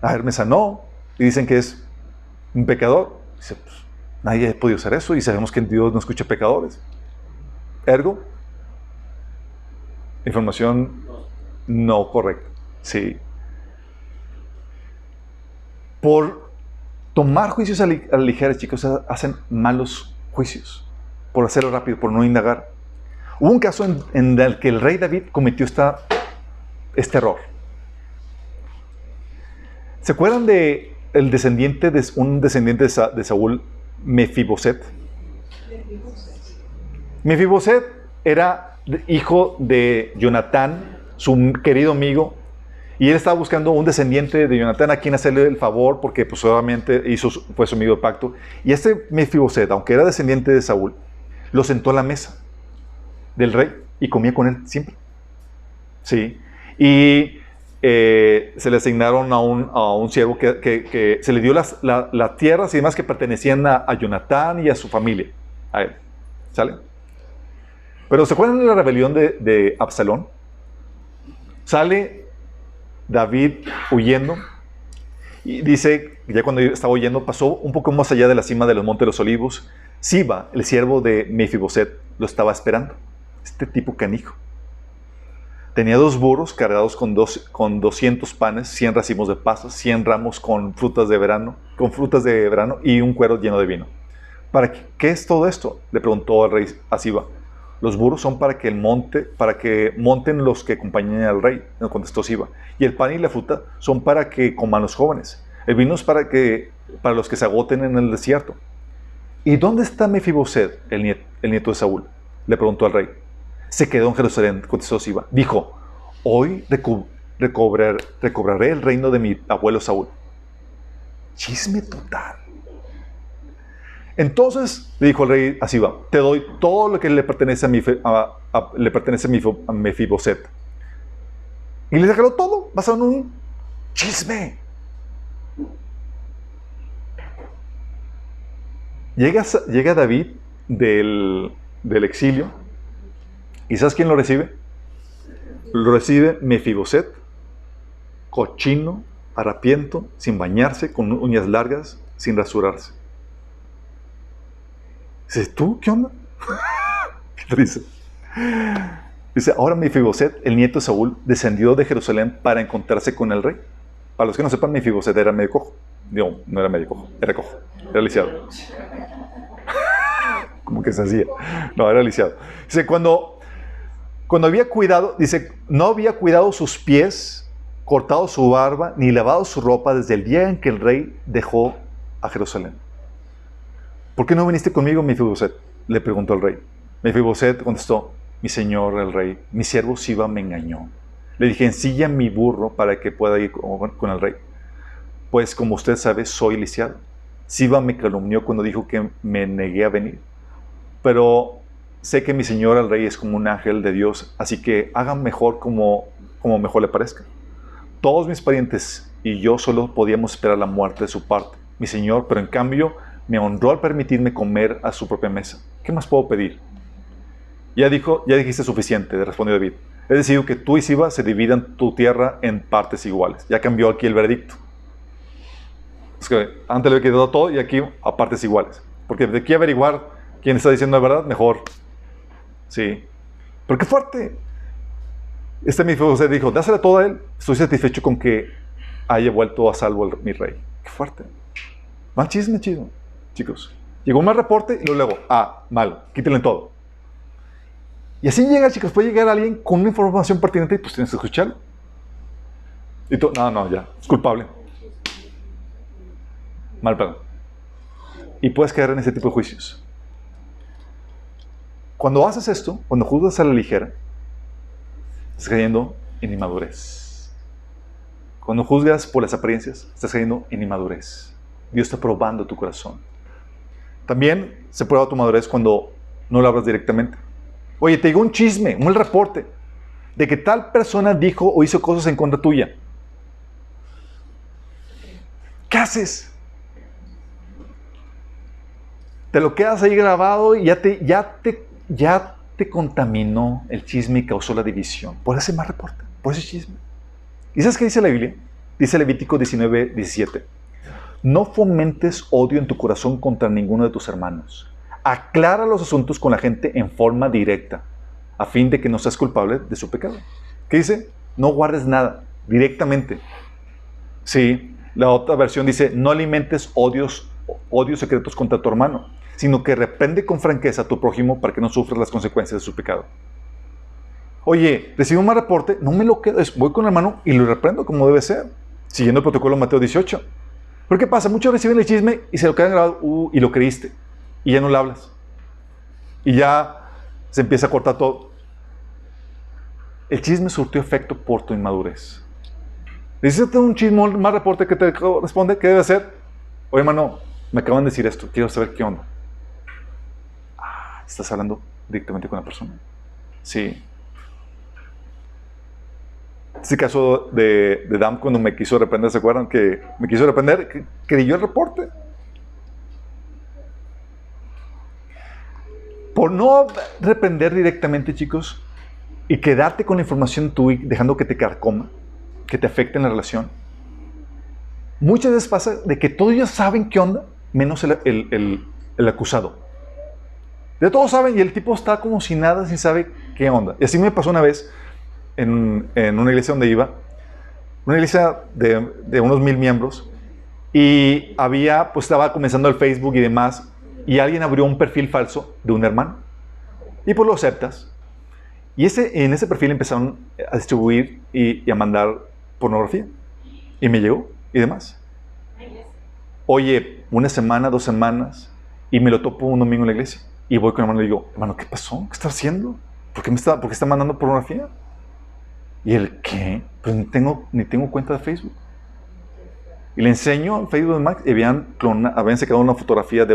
A ver, me sanó y dicen que es un pecador. Dice, pues, nadie ha podido hacer eso y sabemos que Dios no escucha pecadores. Ergo, información no correcta. Sí. Por tomar juicios a la ligera, chicos, hacen malos juicios. Por hacerlo rápido, por no indagar. Hubo un caso en el que el rey David cometió este error. ¿Se acuerdan de un descendiente de Saúl, Mefiboset? Mefiboset era hijo de Jonatán, su querido amigo, y él estaba buscando un descendiente de Jonatán a quien hacerle el favor, porque pues obviamente fue su amigo de pacto. Y este Mefiboset, aunque era descendiente de Saúl, lo sentó a la mesa del rey y comía con él siempre. Sí. Y se le asignaron a un siervo que se le dio las tierras y demás que pertenecían a Jonatán y a su familia, a él. ¿Sale? Pero ¿se acuerdan de la rebelión de Absalón? Sale David huyendo y dice, ya cuando estaba huyendo, pasó un poco más allá de la cima de los Montes de los Olivos. Siba, el siervo de Mefiboset, lo estaba esperando. Este tipo canijo. Tenía 2 burros cargados con 200 panes, 100 racimos de pasas, 100 ramos con frutas de verano y un cuero lleno de vino. ¿Para qué es todo esto?, le preguntó al rey a Siba. Los burros son para que monten los que acompañan al rey, no contestó Siba. Y el pan y la fruta son para que coman los jóvenes. El vino es para los que se agoten en el desierto. ¿Y dónde está Mefiboset, el nieto de Saúl?, le preguntó al rey. Se quedó en Jerusalén, contestó Siba. Dijo, hoy recobraré el reino de mi abuelo Saúl. Chisme total. Entonces le dijo el rey a Siba, te doy todo lo que le pertenece a Mefiboset. Y le regaló todo, basado en un chisme. Llega David del exilio. ¿Y sabes quién lo recibe? Lo recibe Mefiboset, cochino, harapiento, sin bañarse, con uñas largas, sin rasurarse. Dice, ¿tú qué onda? ¿Qué te dice? Dice, ahora Mefiboset, el nieto de Saúl, descendió de Jerusalén para encontrarse con el rey. Para los que no sepan, Mefiboset era medio cojo. No era medio cojo, era cojo, era lisiado. Como que se hacía. No, era lisiado. Dice, cuando había cuidado, dice, no había cuidado sus pies, cortado su barba, ni lavado su ropa desde el día en que el rey dejó a Jerusalén. ¿Por qué no viniste conmigo, Mefiboset?, le preguntó el rey. Mefiboset contestó, mi señor el rey, mi siervo Siba me engañó. Le dije, ensilla mi burro para que pueda ir con el rey. Pues como usted sabe, soy lisiado. Siba me calumnió cuando dijo que me negué a venir. Pero sé que mi señor el rey es como un ángel de Dios, así que hagan mejor como mejor le parezca. Todos mis parientes y yo solo podíamos esperar la muerte de su parte, mi señor, pero en cambio me honró al permitirme comer a su propia mesa. ¿Qué más puedo pedir? Ya dijiste suficiente, respondió David. He decidido que tú y Siba se dividan tu tierra en partes iguales. Ya cambió aquí el veredicto. Es que antes le había quedado todo y aquí a partes iguales. Porque de aquí averiguar quién está diciendo la verdad, mejor. Sí. Pero qué fuerte. Mefiboset dijo, dásela todo a él. Estoy satisfecho con que haya vuelto a salvo mi rey. Qué fuerte. Mal chisme, chido, chicos. Llegó un mal reporte y luego, mal, quítenle todo. Y así llega, chicos, puede llegar alguien con una información pertinente y pues tienes que escucharlo. Y tú, no, ya, es culpable. Mal plan. Y puedes caer en ese tipo de juicios. Cuando haces esto, cuando juzgas a la ligera, estás cayendo en inmadurez. Cuando juzgas por las apariencias, estás cayendo en inmadurez. Dios está probando tu corazón. También se prueba tu madurez cuando no lo hablas directamente. Oye, te llegó un chisme, un reporte de que tal persona dijo o hizo cosas en contra tuya. ¿Qué haces? Te lo quedas ahí grabado y ya te contaminó el chisme y causó la división. Por ese mal reporte, por ese chisme. ¿Y sabes qué dice la Biblia? Dice Levítico 19:17. No fomentes odio en tu corazón contra ninguno de tus hermanos. Aclara los asuntos con la gente en forma directa, a fin de que no seas culpable de su pecado. ¿Qué dice? No guardes nada, directamente. Sí, la otra versión dice, no alimentes odios secretos contra tu hermano, sino que reprende con franqueza a tu prójimo para que no sufras las consecuencias de su pecado. Oye, recibo un mal reporte, no me lo quedo, voy con el hermano y lo reprendo como debe ser, siguiendo el protocolo de Mateo 18. ¿Pero qué pasa? Muchos reciben el chisme y se lo quedan grabado, y lo creíste. Y ya no le hablas. Y ya se empieza a cortar todo. El chisme surtió efecto por tu inmadurez. Dices un chisme, un mal reporte que te corresponde, ¿qué debe hacer? Oye, hermano, me acaban de decir esto, quiero saber qué onda. Estás hablando directamente con la persona. Sí. Este caso de Dam, cuando me quiso reprender, ¿se acuerdan? Que me quiso reprender, creyó el reporte. Por no reprender directamente, chicos, y quedarte con la información tú y dejando que te carcoma, que te afecte en la relación, muchas veces pasa de que todos ellos saben qué onda, menos el acusado. De todos saben y el tipo está como si nada, sin sabe qué onda. Y así me pasó una vez en una iglesia donde iba, una iglesia de unos 1000 miembros, y estaba comenzando el Facebook y demás, y alguien abrió un perfil falso de un hermano. Y pues lo aceptas. Y en ese perfil empezaron a distribuir y a mandar pornografía. Y me llegó y demás. Oye, una semana, 2 semanas, y me lo topo un domingo en la iglesia. Y voy con el hermano y le digo, hermano, ¿qué pasó? ¿Qué está haciendo? ¿Por qué está mandando pornografía? Y él, ¿qué? Pues ni tengo cuenta de Facebook. Y le enseño en Facebook de Max y habían sacado una fotografía de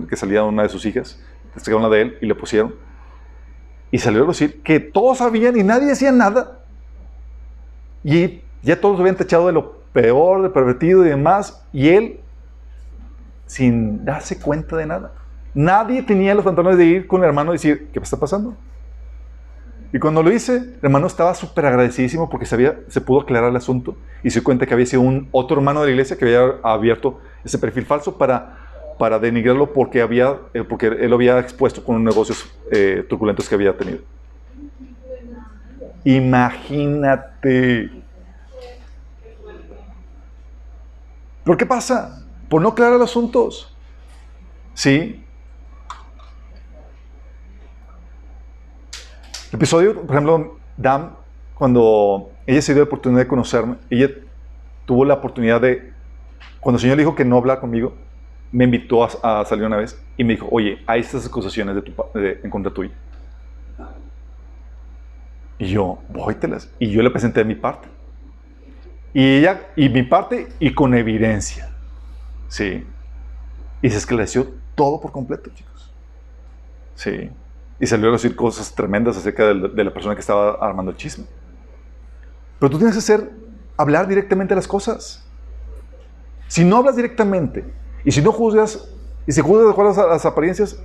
que salía de una de sus hijas, sacaron una de él y le pusieron. Y salió a decir que todos sabían y nadie decía nada. Y ya todos lo habían tachado de lo peor, de pervertido y demás. Y él, sin darse cuenta de nada. Nadie tenía los pantalones de ir con el hermano y decir, ¿qué está pasando? Y cuando lo hice, el hermano estaba súper agradecidísimo porque se pudo aclarar el asunto y se dio cuenta que había sido otro hermano de la iglesia que había abierto ese perfil falso para denigrarlo porque él lo había expuesto con unos negocios truculentos que había tenido. Imagínate. ¿Por qué pasa? Por no aclarar los asuntos. ¿Sí? El episodio, por ejemplo, Dam, cuando ella se dio la oportunidad de conocerme, ella tuvo la oportunidad cuando el Señor le dijo que no hablara conmigo, me invitó a salir una vez y me dijo, oye, hay estas acusaciones en contra tuya. Y yo, vóytelas. Y yo le presenté mi parte. Y mi parte, y con evidencia. Sí. Y se esclareció todo por completo, chicos. Sí. Y salió a decir cosas tremendas acerca de la persona que estaba armando el chisme. Pero tú tienes que hablar directamente las cosas. Si no hablas directamente, y si no juzgas, y si juzgas de acuerdo a las apariencias,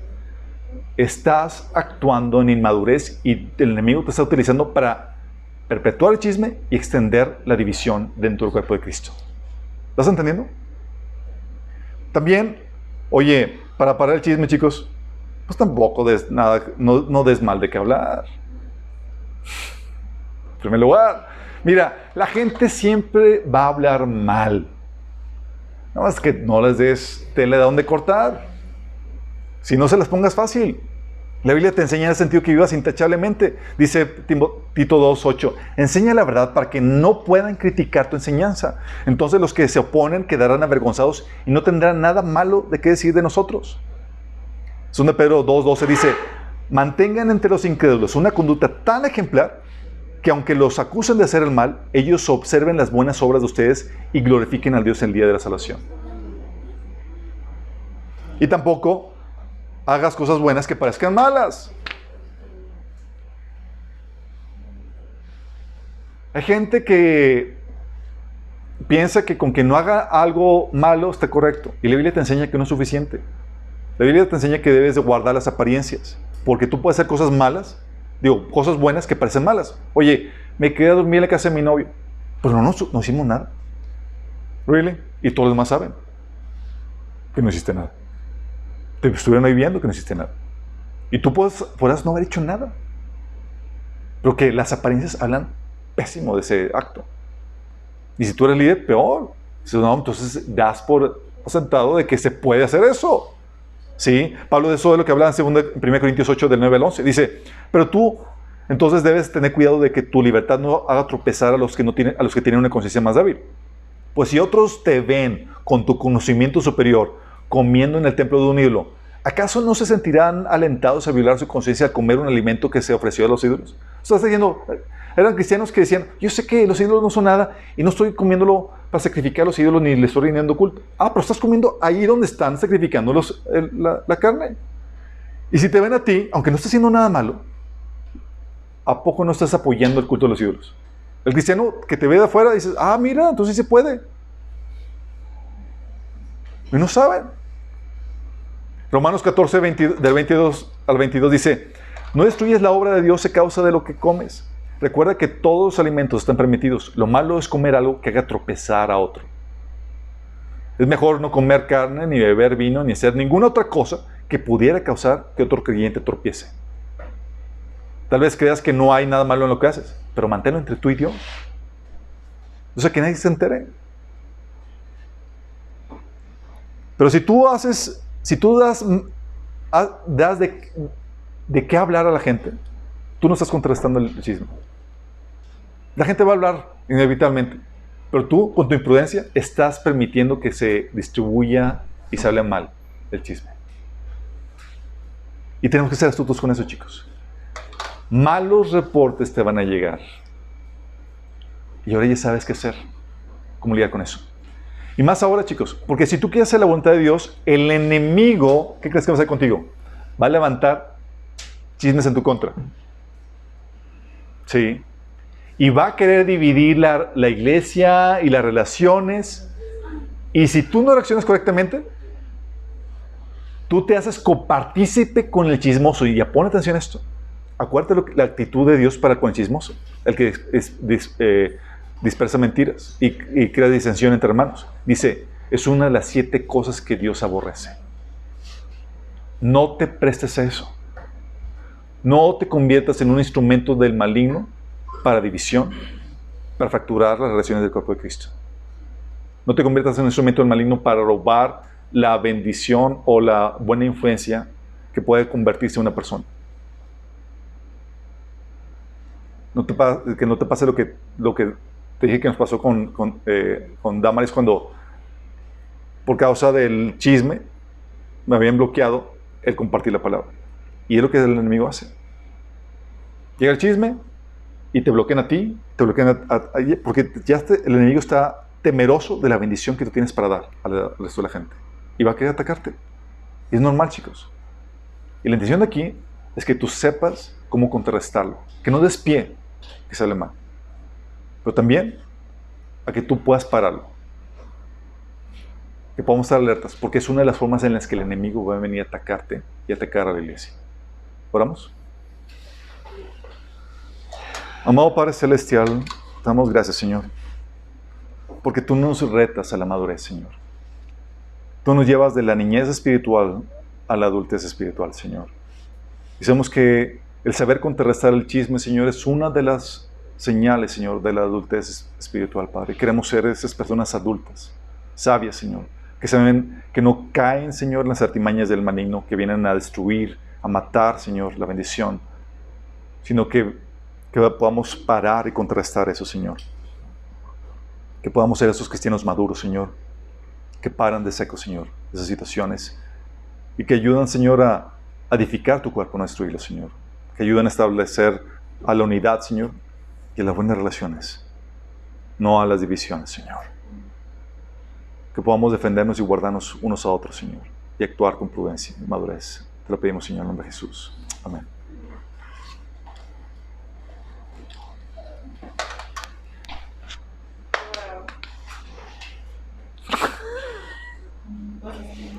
estás actuando en inmadurez y el enemigo te está utilizando para perpetuar el chisme y extender la división dentro del cuerpo de Cristo. ¿Estás entendiendo? También, oye, para parar el chisme, chicos, pues tampoco no des mal de qué hablar. En primer lugar, mira, la gente siempre va a hablar mal. Nada más que no les des tela de dónde cortar. Si no se las pongas fácil. La Biblia te enseña en el sentido que vivas intachablemente. Dice Tito 2:8, enseña la verdad para que no puedan criticar tu enseñanza. Entonces los que se oponen quedarán avergonzados y no tendrán nada malo de qué decir de nosotros. 2 Pedro 2:12 dice, mantengan entre los incrédulos una conducta tan ejemplar que aunque los acusen de hacer el mal, ellos observen las buenas obras de ustedes y glorifiquen al Dios el día de la salvación. Y tampoco hagas cosas buenas que parezcan malas. Hay gente que piensa que con que no haga algo malo está correcto. Y la Biblia te enseña que no es suficiente. La Biblia te enseña que debes de guardar las apariencias. Porque tú puedes hacer cosas malas, cosas buenas que parecen malas. Oye, me quedé a dormir en la casa de mi novio. Pues no hicimos nada. ¿Really? Y todos los demás saben que no hiciste nada. Te estuvieron ahí viendo que no hiciste nada. Y tú podrás no haber hecho nada. Pero que las apariencias hablan pésimo de ese acto. Y si tú eres líder, peor. Dices, no, entonces das por sentado de que se puede hacer eso. ¿Sí? Pablo de eso es lo que habla en 1 Corintios 8 del 9 al 11. Dice, pero tú entonces debes tener cuidado de que tu libertad no haga tropezar a los que tienen una conciencia más débil. Pues si otros te ven con tu conocimiento superior comiendo en el templo de un ídolo, ¿acaso no se sentirán alentados a violar su conciencia al comer un alimento que se ofreció a los ídolos? Estás diciendo, eran cristianos que decían, yo sé que los ídolos no son nada y no estoy comiéndolo para sacrificar a los ídolos ni les estoy rindiendo culto. Ah, pero estás comiendo ahí donde están sacrificando la carne. Y si te ven a ti, aunque no estés haciendo nada malo, ¿a poco no estás apoyando el culto de los ídolos? El cristiano que te ve de afuera dice, ah, mira, entonces sí se puede. Y no saben. Romanos 14, del 22 al 22 dice, no destruyes la obra de Dios a causa de lo que comes. Recuerda que todos los alimentos están permitidos. Lo malo es comer algo que haga tropezar a otro. Es mejor no comer carne, ni beber vino, ni hacer ninguna otra cosa que pudiera causar que otro creyente tropiece. Tal vez creas que no hay nada malo en lo que haces, pero manténlo entre tú y Dios. O sea, que nadie se entere. Pero si tú das das de qué hablar a la gente, tú no estás contrarrestando el chisme. La gente va a hablar inevitablemente, pero tú, con tu imprudencia, estás permitiendo que se distribuya y se hable mal el chisme. Y tenemos que ser astutos con eso, chicos. Malos reportes te van a llegar. Y ahora ya sabes qué hacer, cómo lidiar con eso. Y más ahora, chicos, porque si tú quieres hacer la voluntad de Dios, el enemigo, ¿qué crees que va a hacer contigo? Va a levantar chismes en tu contra. Sí. Y va a querer dividir la iglesia y las relaciones. Y si tú no reaccionas correctamente, tú te haces copartícipe con el chismoso. Y ya pon atención a esto. Acuérdate la actitud de Dios para con el chismoso. El que dispersa mentiras y crea disensión entre hermanos. Dice, es una de las 7 cosas que Dios aborrece. No te prestes a eso. No te conviertas en un instrumento del maligno para división, para fracturar las relaciones del cuerpo de Cristo. No te conviertas en un instrumento del maligno para robar la bendición o la buena influencia que puede convertirse en una persona. Que no te pase lo que te dije que nos pasó con Damaris cuando, por causa del chisme, me habían bloqueado el compartir la palabra. Y es lo que el enemigo hace. Llega el chisme y te bloquean a ti, porque ya el enemigo está temeroso de la bendición que tú tienes para dar al resto de la gente. Y va a querer atacarte. Y es normal, chicos. Y la intención de aquí es que tú sepas cómo contrarrestarlo. Que no des pie que sale mal. Pero también a que tú puedas pararlo. Que podamos estar alertas, porque es una de las formas en las que el enemigo va a venir a atacarte y atacar a la iglesia. ¿Oramos? Amado Padre Celestial, te damos gracias, Señor, porque tú nos retas a la madurez, Señor. Tú nos llevas de la niñez espiritual a la adultez espiritual, Señor. Y sabemos que el saber contrarrestar el chisme, Señor, es una de las señales, Señor, de la adultez espiritual, Padre. Queremos ser esas personas adultas, sabias, Señor, que saben que no caen, Señor, en las artimañas del maligno que vienen a destruir, a matar, Señor, la bendición, sino que podamos parar y contrarrestar eso, Señor. Que podamos ser esos cristianos maduros, Señor, que paran de seco, Señor, esas situaciones y que ayudan, Señor, a edificar tu cuerpo, no a destruirlo, Señor. Que ayudan a establecer a la unidad, Señor, y a las buenas relaciones, no a las divisiones, Señor. Que podamos defendernos y guardarnos unos a otros, Señor, y actuar con prudencia y madurez. Te lo pedimos, Señor, en el nombre de Jesús. Amén.